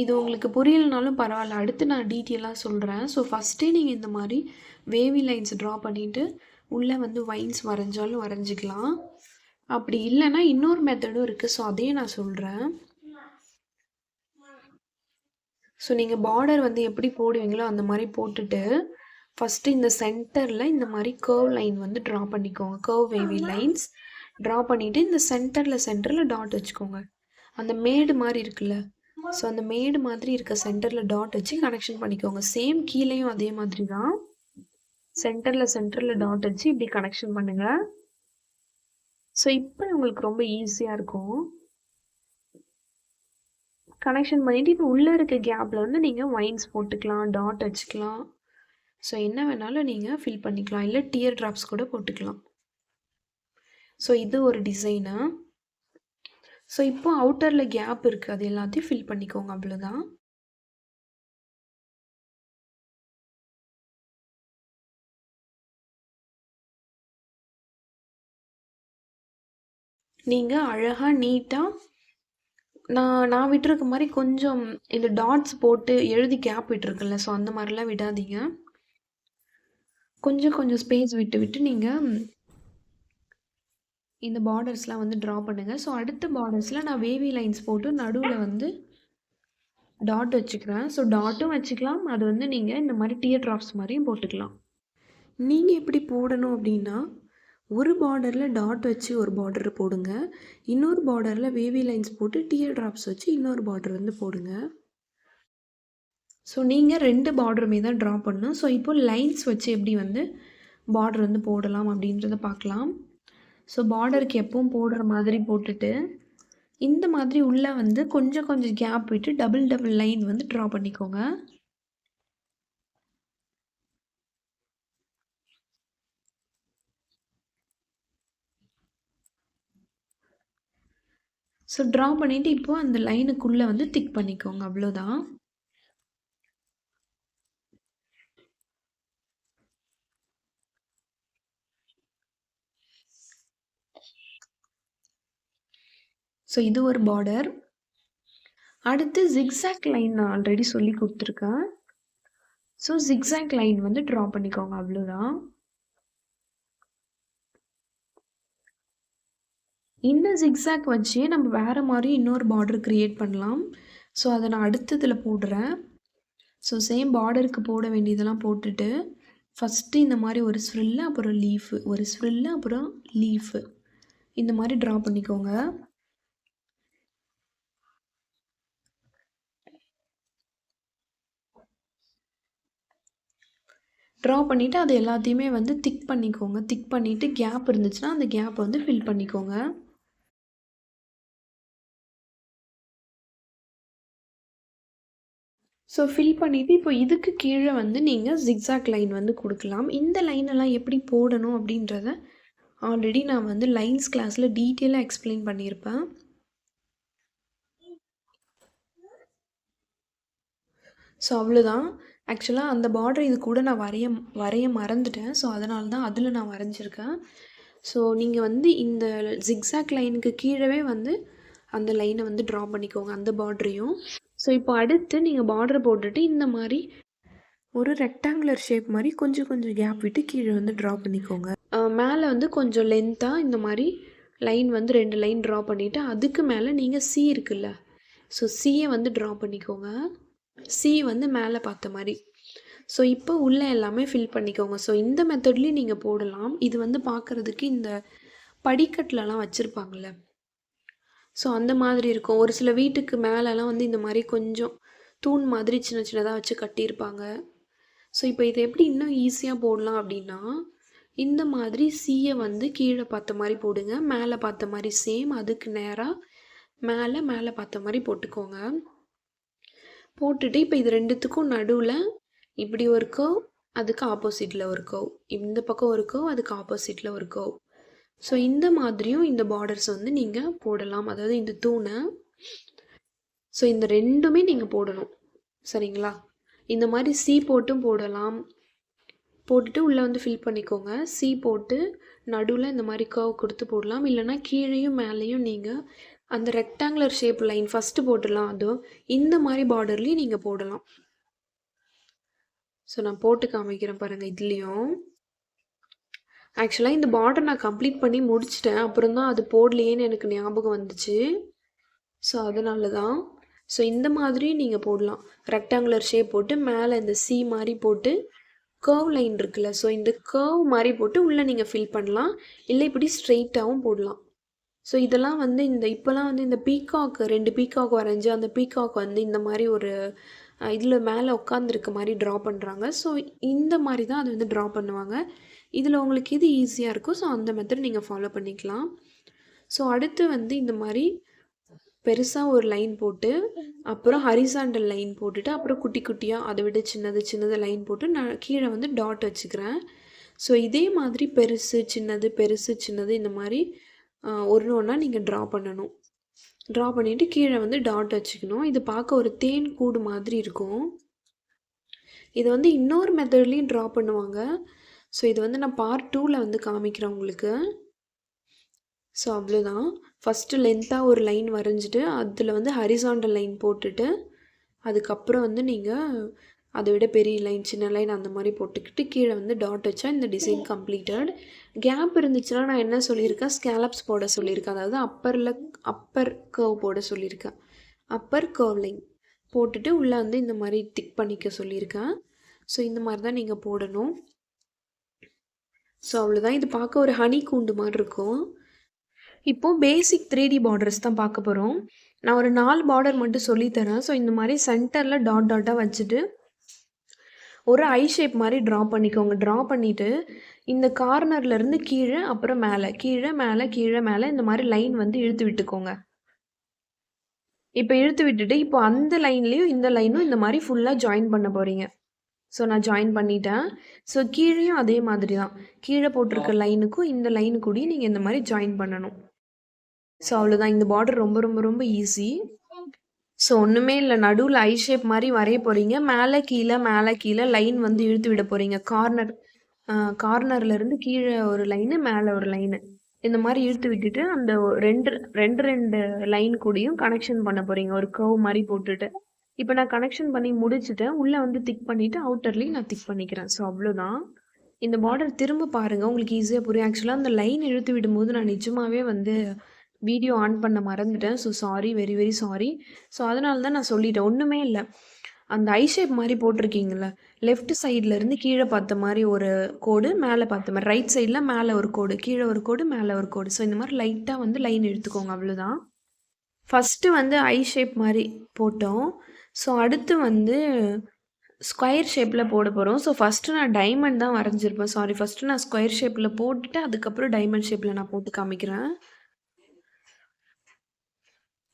Speaker 1: இது உங்களுக்கு புரியலனாலும் பரவாயில்ல, அடுத்து நான் டீட்டெயிலாக சொல்கிறேன். ஸோ ஃபஸ்ட்டே நீங்கள் இந்த மாதிரி வேவி லைன்ஸ் ட்ரா பண்ணிவிட்டு உள்ளே வந்து வைன்ஸ் வரைஞ்சாலும் வரைஞ்சிக்கலாம். அப்படி இல்லைன்னா இன்னொரு மெத்தடும் இருக்குது. ஸோ அதையும் நான் சொல்கிறேன். ஸோ நீங்கள் பார்டர் வந்து எப்படி போடுவீங்களோ அந்த மாதிரி போட்டுட்டு ஃபஸ்ட்டு இந்த சென்டரில் இந்த மாதிரி கர்வ் லைன் வந்து ட்ரா பண்ணிக்கோங்க. கர்வ் வேவி லைன்ஸ் ட்ரா பண்ணிவிட்டு இந்த சென்டரில் டாட் வச்சுக்கோங்க. அந்த மேடு மாதிரி இருக்குல்ல, ஸோ அந்த மேடு மாதிரி இருக்க சென்டரில் டாட் வச்சு கனெக்ஷன் பண்ணிக்கோங்க. சேம் கீழேயும் அதே மாதிரி தான் சென்டரில் டாட் வச்சு இப்படி கனெக்ஷன் பண்ணுங்கள். ஸோ இப்போ உங்களுக்கு ரொம்ப ஈஸியாக இருக்கும். கனெக்ஷன் பண்ணிவிட்டு இப்போ உள்ளே இருக்க கேப்பில் வந்து நீங்கள் வைன்ஸ் போட்டுக்கலாம், டாட் வச்சுக்கலாம். ஸோ என்ன வேணாலும் நீங்கள் ஃபில் பண்ணிக்கலாம், இல்லை டியர் ட்ராப்ஸ் கூட போட்டுக்கலாம். ஸோ இது ஒரு டிசைனு. ஸோ இப்போ அவுட்டரில் கேப் இருக்குது, அது எல்லாத்தையும் ஃபில் பண்ணிக்கோங்க, அவ்வளோதான். நீங்கள் அழகாக நீட்டாக நான் விட்டுருக்க மாதிரி கொஞ்சம் இந்த டாட்ஸ் போட்டு எழுதி கேப் விட்டுருக்குல்ல, ஸோ அந்த மாதிரிலாம் விடாதீங்க. கொஞ்சம் ஸ்பேஸ் விட்டு நீங்கள் இந்த பார்டர்ஸ்லாம் வந்து ட்ரா பண்ணுங்கள். ஸோ அடுத்த பார்டர்ஸில் நான் வேவி லைன்ஸ் போட்டு நடுவில் வந்து டாட் வச்சுக்கிறேன். ஸோ டாட்டும் வச்சுக்கலாம், அது வந்து நீங்கள் இந்த மாதிரி டியர் ட்ராப்ஸ் மாதிரியும் போட்டுக்கலாம். நீங்கள் எப்படி போடணும் அப்படின்னா, ஒரு பார்டரில் டாட் வச்சு ஒரு பார்டர் போடுங்க, இன்னொரு பார்டரில் வேவி லைன்ஸ் போட்டு டியர் ட்ராப்ஸ் வச்சு இன்னொரு பார்டர் வந்து போடுங்க. ஸோ நீங்கள் 2 பார்டருமே தான் ட்ரா பண்ணணும். ஸோ இப்போ லைன்ஸ் வச்சு எப்படி வந்து பார்டர் வந்து போடலாம் அப்படின்றத பார்க்கலாம். ஸோ பார்டருக்கு எப்பவும் போடுற மாதிரி போட்டுட்டு இந்த மாதிரி உள்ளே வந்து கொஞ்சம் கேப் விட்டு டபுள் லைன் வந்து ட்ரா பண்ணிக்கோங்க. ஸோ ட்ரா பண்ணிவிட்டு இப்போது அந்த லைனுக்குள்ளே வந்து திக் பண்ணிக்கோங்க, அவ்வளோதான். ஸோ இது ஒரு பார்டர். அடுத்து ஜிக்ஸாக் லைன் நான் ஆல்ரெடி சொல்லி கொடுத்துருக்கேன். ஸோ ஜிக்ஸாக் லைன் வந்து ட்ரா பண்ணிக்கோங்க, அவ்வளோதான். இந்த ஜிக்ஸாக் வச்சு நம்ம வேறு மாதிரி இன்னொரு பார்டர் க்ரியேட் பண்ணலாம். ஸோ அதை நான் அடுத்ததில் போடுறேன். ஸோ சேம் பார்டருக்கு போட வேண்டியதெல்லாம் போட்டுட்டு ஃபஸ்ட்டு இந்த மாதிரி ஒரு ஸ்ப்ரில்லு, அப்புறம் லீஃபு, ஒரு ஸ்ப்ரில்லு, அப்புறம் லீஃபு, இந்த மாதிரி ட்ரா பண்ணிக்கோங்க. ட்ரா பண்ணிவிட்டு அது எல்லாத்தையுமே வந்து திக் பண்ணிக்கோங்க. திக் பண்ணிவிட்டு கேப் இருந்துச்சுன்னா அந்த கேப்பை வந்து ஃபில் பண்ணிக்கோங்க. ஸோ ஃபில் பண்ணிவிட்டு இப்போ இதுக்கு கீழே வந்து நீங்கள் ஜிக்ஸாக் லைன் வந்து கொடுக்கலாம். இந்த லைனெல்லாம் எப்படி போடணும் அப்படின்றத ஆல்ரெடி நான் வந்து லைன்ஸ் கிளாஸில் டீட்டெயிலாக எக்ஸ்பிளைன் பண்ணியிருப்பேன். ஸோ அவ்வளோதான். ஆக்சுவலாக அந்த பார்டர் இது கூட நான் வரைய மறந்துட்டேன். ஸோ அதனால தான் அதில் நான் வரைஞ்சிருக்கேன். ஸோ நீங்கள் வந்து இந்த ஜிக்ஸாக் லைனுக்கு கீழவே வந்து அந்த லைனை வந்து ட்ரா பண்ணிக்கோங்க, அந்த பார்டரையும். ஸோ இப்போ அடுத்து நீங்கள் பார்டர் போட்டுட்டு இந்த மாதிரி ஒரு ரெக்டாங்குலர் ஷேப் மாதிரி கொஞ்சம் கேப் விட்டு கீழே வந்து ட்ரா பண்ணிக்கோங்க. மேலே வந்து கொஞ்சம் லென்த்தாக இந்த மாதிரி லைன் வந்து 2 லைன் ட்ரா பண்ணிவிட்டு அதுக்கு மேலே நீங்கள் சி இருக்குல்ல, ஸோ சியை வந்து ட்ரா பண்ணிக்கோங்க. சி வந்து மேலே பார்த்த மாதிரி. ஸோ இப்போ உள்ளே எல்லாமே ஃபில் பண்ணிக்கோங்க. ஸோ இந்த மெத்தட்லேயும் நீங்கள் போடலாம். இது வந்து பார்க்குறதுக்கு இந்த படிக்கட்டிலலாம் வச்சுருப்பாங்கள்ல, ஸோ அந்த மாதிரி இருக்கும். ஒரு சில வீட்டுக்கு மேலெலாம் வந்து இந்த மாதிரி கொஞ்சம் தூண் மாதிரி சின்னதாக வச்சு கட்டியிருப்பாங்க. ஸோ இப்போ இதை எப்படி இன்னும் ஈஸியாக போடலாம் அப்படின்னா, இந்த மாதிரி சியை வந்து கீழே பார்த்த மாதிரி போடுங்க, மேலே பார்த்த மாதிரி சேம் அதுக்கு நேராக மேலே பார்த்த மாதிரி போட்டுக்கோங்க. போட்டுட்டு இப்போ இது ரெண்டுத்துக்கும் நடுவில் இப்படி ஒரு கர்வ், அதுக்கு ஆப்போசிட்டில் ஒரு கர்வ், இந்த பக்கம் ஒரு கர்வ், அதுக்கு ஆப்போசிட்டில் ஒரு கர்வ். ஸோ இந்த மாதிரியும் இந்த பார்டர்ஸ் வந்து நீங்கள் போடலாம், அதாவது இந்த தூணை. ஸோ இந்த 2மே நீங்கள் போடணும். சரிங்களா? இந்த மாதிரி சி போட்டும் போடலாம். போட்டுட்டு உள்ளே வந்து ஃபில் பண்ணிக்கோங்க. சி போட்டு நடுவில் இந்த மாதிரி கர்வ் கொடுத்து போடலாம். இல்லைனா கீழேயும் மேலேயும் நீங்கள் அந்த ரெக்டாங்குலர் ஷேப் லைன் ஃபஸ்ட்டு போட்டுடலாம். அதுவும் இந்த மாதிரி பார்டர்லேயும் நீங்கள் போடலாம். ஸோ நான் போட்டு காமிக்கிறேன் பாருங்கள். இதுலேயும் ஆக்சுவலாக இந்த பார்டர் நான் கம்ப்ளீட் பண்ணி முடிச்சிட்டேன். அப்புறம் தான் அது போடலையேன்னு எனக்கு ஞாபகம் வந்துச்சு. ஸோ அதனால தான். ஸோ இந்த மாதிரி நீங்கள் போடலாம். ரெக்டாங்குலர் ஷேப் போட்டு மேலே இந்த சி மாதிரி போட்டு கர்வ் லைன் இருக்குல்ல, ஸோ இந்த கர்வ் மாதிரி போட்டு உள்ளே நீங்கள் ஃபில் பண்ணலாம். இல்லை இப்படி ஸ்ட்ரெயிட்டாகவும் போடலாம். ஸோ இதெல்லாம் வந்து இப்போலாம் வந்து இந்த பீகாக் 2 பீகாக் வரைஞ்சி அந்த பீகாக் வந்து இந்த மாதிரி ஒரு இதில் மேலே உட்காந்துருக்க மாதிரி ட்ரா பண்ணுறாங்க. ஸோ இந்த மாதிரி தான் அது வந்து ட்ரா பண்ணுவாங்க. இதில் உங்களுக்கு இது ஈஸியாக இருக்கும். ஸோ அந்த மெத்தட் நீங்கள் ஃபாலோ பண்ணிக்கலாம். ஸோ அடுத்து வந்து இந்த மாதிரி பெருசாக ஒரு லைன் போட்டு அப்புறம் ஹரிசாண்டல் லைன் போட்டுட்டு அப்புறம் குட்டி குட்டியாக அதை விட சின்னது லைன் போட்டு நான் கீழே வந்து டாட் வச்சுக்கிறேன். ஸோ இதே மாதிரி பெருசு சின்னது இந்த மாதிரி ஒன்றா நீங்கள் ட்ரா பண்ணணும். ட்ரா பண்ணிவிட்டு கீழே வந்து டாட் வச்சுக்கணும். இது பார்க்க ஒரு தேன் கூடு மாதிரி இருக்கும். இது வந்து இன்னொரு மெத்தட்லேயும் ட்ரா பண்ணுவாங்க. ஸோ இது வந்து நான் பார்ட் 2ல் வந்து காமிக்கிறேன் உங்களுக்கு. ஸோ அவ்வளோதான். ஃபஸ்ட்டு லென்த்தாக ஒரு லைன் வரைஞ்சிட்டு அதில் வந்து ஹரிசாண்டல் லைன் போட்டுட்டு அதுக்கப்புறம் வந்து நீங்கள் அதை விட பெரிய லைன் சின்ன லைன் அந்த மாதிரி போட்டுக்கிட்டு கீழே வந்து டாட் வச்சா இந்த டிசைன் கம்ப்ளீட்டட். கேப் இருந்துச்சுன்னா நான் என்ன சொல்லியிருக்கேன், ஸ்கேலப்ஸ் போட சொல்லியிருக்கேன். அதாவது அப்பர் கர்வ் போட சொல்லியிருக்கேன். அப்பர் கர்வ் லைன் போட்டுட்டு உள்ளே வந்து இந்த மாதிரி திக் பண்ணிக்க சொல்லியிருக்கேன். ஸோ இந்த மாதிரி தான் நீங்கள் போடணும். ஸோ அவ்வளோதான். இது பார்க்க ஒரு ஹனி கூண்டு மாதிரி இருக்கும். இப்போது பேசிக் 3D பார்டர்ஸ் தான் பார்க்க போகிறோம். நான் ஒரு 4 பார்டர் மட்டும் சொல்லித்தரேன். ஸோ இந்த மாதிரி சென்டரில் டாட்டாக வச்சுட்டு ஒரு ஐ ஷேப் மாதிரி ட்ரா பண்ணிக்கோங்க. ட்ரா பண்ணிவிட்டு இந்த கார்னர்லேருந்து கீழே அப்புறம் மேலே கீழே மேலே இந்த மாதிரி லைன் வந்து இழுத்து விட்டுக்கோங்க. இப்போ இழுத்து விட்டுட்டு இப்போ அந்த லைன்லேயும் இந்த லைனும் இந்த மாதிரி ஃபுல்லாக ஜாயின் பண்ண போகிறீங்க. ஸோ நான் ஜாயின் பண்ணிட்டேன். ஸோ கீழேயும் அதே மாதிரி தான். கீழே போட்டிருக்க லைனுக்கும் இந்த லைனு கூடயும் நீங்கள் இந்த மாதிரி ஜாயின் பண்ணணும். ஸோ அவ்வளோதான். இந்த பார்டர் ரொம்ப ரொம்ப ரொம்ப ஈஸி. ஸோ ஒன்றுமே இல்லை, நடுவில் ஐ ஷேப் மாதிரி வரைய போகிறீங்க. மேலே கீழே லைன் வந்து இழுத்து விட போகிறீங்க. கார்னர்லேருந்து கீழே ஒரு லைனு மேலே ஒரு லைனு இந்த மாதிரி இழுத்து விட்டுட்டு அந்த ரெண்டு லைன் கூடயும் கனெக்ஷன் பண்ண போகிறீங்க. ஒரு கர்வ் மாதிரி போட்டுட்டு இப்போ நான் கனெக்ஷன் பண்ணி முடிச்சுட்டேன். உள்ளே வந்து திக் பண்ணிவிட்டு அவுட்டர்லேயும் நான் திக் பண்ணிக்கிறேன். ஸோ அவ்வளோதான். இந்த பார்டர் திரும்ப பாருங்கள், உங்களுக்கு ஈஸியாக புரியும். ஆக்சுவலாக அந்த லைன் இழுத்து விடும்போது நான் நிஜமாகவே வந்து வீடியோ ஆன் பண்ண மறந்துட்டேன். So sorry, very very sorry. So அதனால தான் நான் சொல்லிட்டேன். ஒன்றுமே இல்லை, அந்த ஐ ஷேப் மாதிரி போட்டிருக்கீங்கள, லெஃப்ட் சைட்லேருந்து கீழே பார்த்த மாதிரி ஒரு கோடு, மேலே பார்த்த மாதிரி ரைட் சைடில் மேலே ஒரு கோடு, கீழே ஒரு கோடு, மேலே ஒரு கோடு. ஸோ இந்த மாதிரி லைட்டாக வந்து லைன் எடுத்துக்கோங்க. அவ்வளோதான். ஃபஸ்ட்டு வந்து ஐ ஷேப் மாதிரி போட்டோம். ஸோ அடுத்து வந்து ஸ்கொயர் ஷேப்பில் போட போகிறோம். ஸோ ஃபஸ்ட்டு நான் டைமண்ட் தான் வரைஞ்சிருப்பேன். சாரி, ஃபஸ்ட்டு நான் ஸ்கொயர் ஷேப்பில் போட்டுட்டு அதுக்கப்புறம் டைமண்ட் ஷேப்பில் நான் போட்டு காமிக்கிறேன்.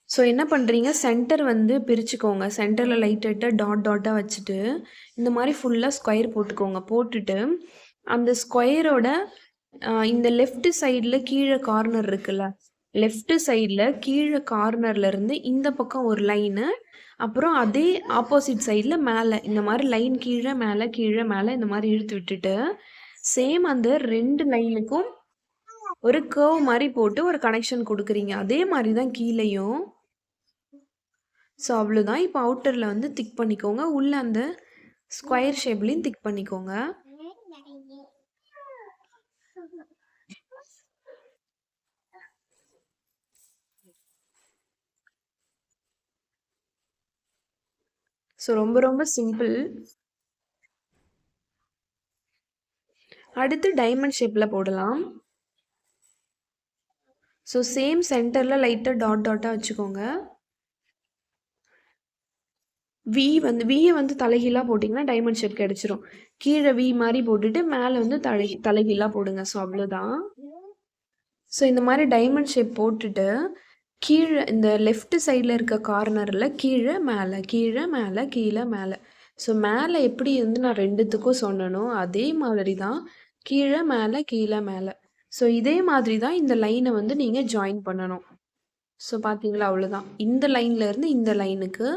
Speaker 1: ஸோ என்ன பண்ணுறீங்க, சென்டர் வந்து பிரிச்சுக்கோங்க. சென்டரில் லைட்டாக டாட்டாக வச்சுட்டு இந்த மாதிரி ஃபுல்லாக ஸ்கொயர் போட்டுக்கோங்க. போட்டுட்டு அந்த ஸ்கொயரோட இந்த லெஃப்ட் சைடில் கீழே கார்னர் இருக்குல்ல, லெஃப்ட் சைடில் கீழே கார்னர்லேருந்து இந்த பக்கம் ஒரு லைனு, அப்புறம் அதே ஆப்போசிட் சைடில் மேலே இந்த மாதிரி லைன் கீழே மேலே இந்த மாதிரி இழுத்து விட்டுட்டு சேம் அந்த 2 லைனுக்கும் ஒரு கர்வ் மாதிரி போட்டு ஒரு கனெக்ஷன் கொடுக்குறீங்க. அதே மாதிரி தான் கீழேயும். ஸோ அவ்வளோதான். இப்போ அவுட்டரில் வந்து திக் பண்ணிக்கோங்க. உள்ளே அந்த ஸ்கொயர் ஷேப்லேயும் திக் பண்ணிக்கோங்க. ஸோ ரொம்ப ரொம்ப சிம்பிள். அடுத்து டைமண்ட் ஷேப்பில் போடலாம். ஸோ சேம் சென்டரில் லைட்டாக டாட்டாக வச்சுக்கோங்க. வியை வந்து தலைகீழாக போட்டிங்கன்னா டைமண்ட் ஷேப் கிடச்சிரும். கீழே வி மாதிரி போட்டுட்டு மேலே வந்து தலைகீழாக போடுங்க. ஸோ அவ்வளோதான். ஸோ இந்த மாதிரி டைமண்ட் ஷேப் போட்டுட்டு கீழே இந்த லெஃப்ட் சைடில் இருக்க கார்னரில் கீழே மேலே. ஸோ மேலே எப்படி வந்து நான் 2த்துக்கும் சொன்னனோ அதே மாதிரி தான் கீழே மேலே. ஸோ இதே மாதிரி தான் இந்த லைனை வந்து நீங்கள் ஜாயின் பண்ணணும். ஸோ பார்த்தீங்களா அவ்வளோதான். இந்த லைன்லேருந்து இந்த லைனுக்கு,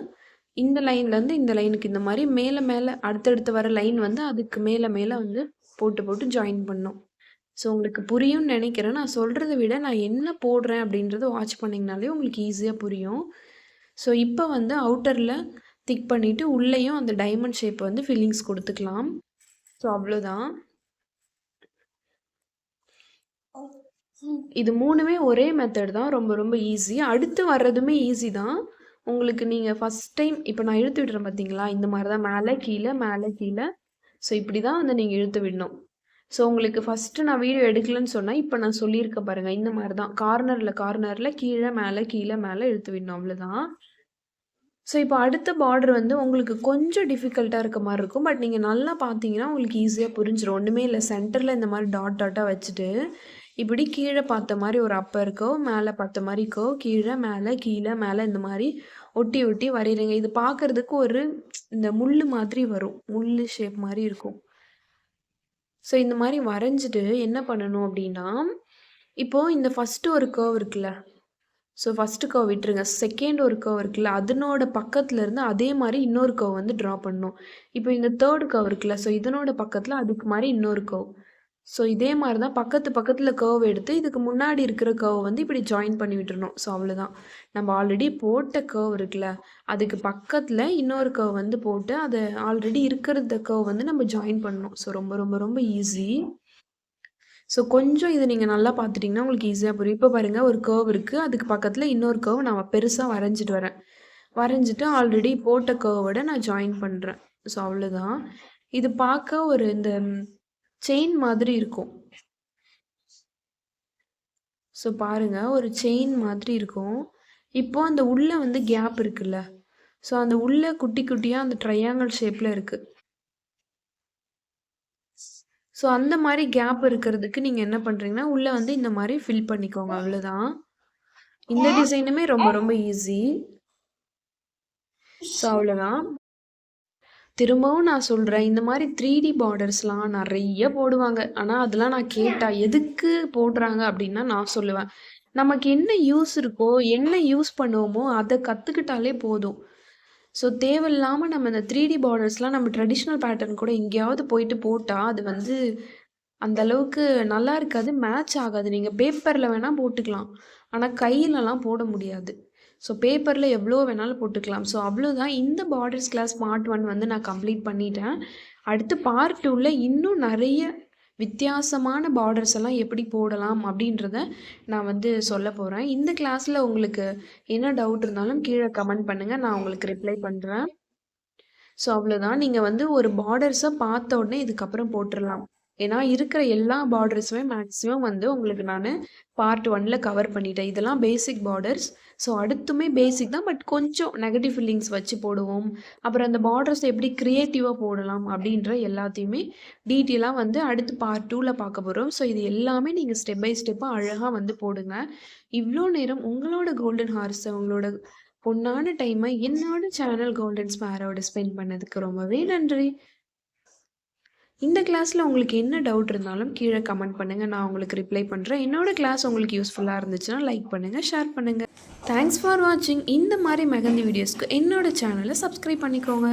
Speaker 1: இந்த லைன்லேருந்து இந்த லைனுக்கு இந்த மாதிரி மேலே மேலே அடுத்தடுத்து வர லைன் வந்து அதுக்கு மேலே மேலே வந்து போட்டு போட்டு ஜாயின் பண்ணணும். ஸோ உங்களுக்கு புரியும்னு நினைக்கிறேன். நான் சொல்கிறத விட நான் என்ன போடுறேன் அப்படின்றத வாட்ச் பண்ணிங்கனாலே உங்களுக்கு ஈஸியாக புரியும். ஸோ இப்போ வந்து அவுட்டரில் திக் பண்ணிவிட்டு உள்ளேயும் அந்த டைமண்ட் ஷேப் வந்து ஃபில்லிங்ஸ் கொடுத்துக்கலாம். ஸோ அவ்வளோதான். இது 3மே ஒரே மெத்தட் தான். ரொம்ப ரொம்ப ஈஸி. அடுத்து வர்றதுமே ஈஸி தான். உங்களுக்கு நீங்கள் ஃபஸ்ட் டைம் இப்போ நான் இழுத்து விடுறேன் பார்த்தீங்களா? இந்த மாதிரி தான் மேலே கீழே மேலே கீழே. ஸோ இப்படி தான் வந்து நீங்கள் இழுத்து விடணும். ஸோ உங்களுக்கு ஃபஸ்ட்டு நான் வீடியோ எடுக்கலன்னு சொன்னால் இப்போ நான் சொல்லியிருக்கேன் பாருங்கள். இந்த மாதிரி தான் கார்னரில் கீழே மேலே இழுத்து விடணும். அவ்வளோதான். ஸோ இப்போ அடுத்த பார்டர் வந்து உங்களுக்கு கொஞ்சம் டிஃபிகல்ட்டாக இருக்க மாதிரி இருக்கும். பட் நீங்கள் நல்லா பார்த்தீங்கன்னா உங்களுக்கு ஈஸியாக புரிஞ்சிடும். ஒன்றுமே இல்லை, சென்டரில் இந்த மாதிரி டாட் டாட்டாக வச்சுட்டு இப்படி கீழே பார்த்த மாதிரி ஒரு அப்பர் கர்வ், மேலே பார்த்த மாதிரி கர்வ், கீழே மேலே இந்த மாதிரி ஒட்டி ஒட்டி வரைகிறீங்க. இது பார்க்குறதுக்கு ஒரு இந்த முள் மாதிரி வரும், முள் ஷேப் மாதிரி இருக்கும். ஸோ இந்த மாதிரி வரைஞ்சிட்டு என்ன பண்ணணும் அப்படின்னா, இப்போது இந்த ஃபஸ்ட்டு ஒரு கர்வ் இருக்குல்ல, ஸோ ஃபஸ்ட்டு கர்வ் விட்டுருங்க. செகண்ட் ஒரு கர்வ் இருக்குல்ல, அதனோட பக்கத்தில் இருந்து அதே மாதிரி இன்னொரு கர்வ் வந்து ட்ரா பண்ணணும். இப்போ இந்த தேர்டு கர்வ் இருக்குல்ல, ஸோ இதனோட பக்கத்தில் அதுக்கு மாதிரி இன்னொரு கர்வ். ஸோ இதே மாதிரி தான் பக்கத்தில் கர்வ் எடுத்து இதுக்கு முன்னாடி இருக்கிற கர்வ் வந்து இப்படி ஜாயின் பண்ணி விட்டுறணும். ஸோ அவ்வளோதான். நம்ம ஆல்ரெடி போட்ட கர்வ் இருக்குல்ல, அதுக்கு பக்கத்தில் இன்னொரு கர்வ் வந்து போட்டு அதை ஆல்ரெடி இருக்கிற கர்வ் வந்து நம்ம ஜாயின் பண்ணணும். ஸோ ரொம்ப ரொம்ப ரொம்ப ஈஸி. ஸோ கொஞ்சம் இதை நீங்கள் நல்லா பார்த்துட்டிங்கன்னா உங்களுக்கு ஈஸியாக புரியும். இப்போ பாருங்கள், ஒரு கர்வ் இருக்குது, அதுக்கு பக்கத்தில் இன்னொரு கர்வ் நான் பெருசாக வரைஞ்சிட்டு வரேன். வரைஞ்சிட்டு ஆல்ரெடி போட்ட கர்வோட நான் ஜாயின் பண்ணுறேன். ஸோ அவ்வளோதான். இது பார்க்க ஒரு இந்த செயின் மாதிரி இருக்கும். ஸோ பாருங்க, ஒரு செயின் மாதிரி இருக்கும். இப்போ அந்த உள்ள வந்து கேப் இருக்குல்ல, ஸோ அந்த உள்ள குட்டி குட்டியாக அந்த ட்ரையாங்கிள் ஷேப்பில் இருக்குது. ஸோ அந்த மாதிரி கேப் இருக்கிறதுக்கு நீங்கள் என்ன பண்ணுறீங்கன்னா, உள்ளே வந்து இந்த மாதிரி ஃபில் பண்ணிக்கோங்க. அவ்வளோதான். இந்த டிசைனுமே ரொம்ப ரொம்ப ஈஸி. ஸோ அவ்வளோதான். திரும்பவும் நான் சொல்கிறேன், இந்த மாதிரி 3D பார்டர்ஸ்லாம் நிறைய போடுவாங்க. ஆனால் அதெல்லாம் நான் கேட்டால் எதுக்கு போடுறாங்க அப்படின்னா நான் சொல்லுவேன், நமக்கு என்ன யூஸ் இருக்கோ, என்ன யூஸ் பண்ணுவோமோ அதை கற்றுக்கிட்டாலே போதும். ஸோ தேவையில்லாமல் நம்ம இந்த 3D பார்டர்ஸ்லாம் நம்ம ட்ரெடிஷ்னல் பேட்டர்ன் கூட எங்கேயாவது போயிட்டு போட்டால் அது வந்து அந்த அளவுக்கு நல்லா இருக்காது, மேட்ச் ஆகாது. நீங்கள் பேப்பரில் வேணால் போட்டுக்கலாம், ஆனால் கையிலலாம் போட முடியாது. ஸோ பேப்பரில் எவ்வளோ வேணாலும் போட்டுக்கலாம். ஸோ அவ்வளோதான். இந்த பார்டர்ஸ் கிளாஸ் பார்ட் 1 வந்து நான் கம்ப்ளீட் பண்ணிட்டேன். அடுத்து பார்ட் 2வில் இன்னும் நிறைய வித்தியாசமான பார்டர்ஸ் எல்லாம் எப்படி போடலாம் அப்படின்றத நான் வந்து சொல்ல போகிறேன். இந்த கிளாஸில் உங்களுக்கு என்ன டவுட் இருந்தாலும் கீழே கமெண்ட் பண்ணுங்கள், நான் உங்களுக்கு ரிப்ளை பண்ணுறேன். ஸோ அவ்வளோதான். நீங்கள் வந்து ஒரு பார்டர்ஸை பார்த்த உடனே இதுக்கப்புறம் போட்டுடலாம். ஏன்னா இருக்கிற எல்லா பார்டர்ஸுமே மேக்ஸிமம் வந்து உங்களுக்கு நான் பார்ட் 1ல் கவர் பண்ணிட்டேன். இதெல்லாம் பேசிக் பார்டர்ஸ். ஸோ அடுத்துமே பேசிக் தான், பட் கொஞ்சம் நெகட்டிவ் ஃபில்லிங்ஸ் வச்சு போடுவோம். அப்புறம் அந்த பார்டர்ஸ் எப்படி க்ரியேட்டிவாக போடலாம் அப்படின்ற எல்லாத்தையுமே டீட்டெயிலாக வந்து அடுத்து பார்ட் 2ல் பார்க்க போகிறோம். ஸோ இது எல்லாமே நீங்கள் ஸ்டெப் பை ஸ்டெப்பாக அழகாக வந்து போடுங்க. இவ்வளோ நேரம் உங்களோட கோல்டன் ஹார்ஸை, உங்களோட பொண்ணான டைமை என்னோட சேனல் கோல்டன் ஸ்பேரோட ஸ்பெண்ட் பண்ணதுக்கு ரொம்பவே நன்றி. இந்த கிளாஸில் உங்களுக்கு என்ன டவுட் இருந்தாலும் கீழே கமெண்ட் பண்ணுங்கள், நான் உங்களுக்கு ரிப்ளை பண்ணுறேன். என்னோட கிளாஸ் உங்களுக்கு யூஸ்ஃபுல்லாக இருந்துச்சுன்னா லைக் பண்ணுங்கள், ஷேர் பண்ணுங்கள். தேங்க்ஸ் ஃபார் வாட்சிங். இந்த மாதிரி மெஹந்தி வீடியோஸ்க்கு என்னோட சேனலை சப்ஸ்கிரைப் பண்ணிக்கோங்க.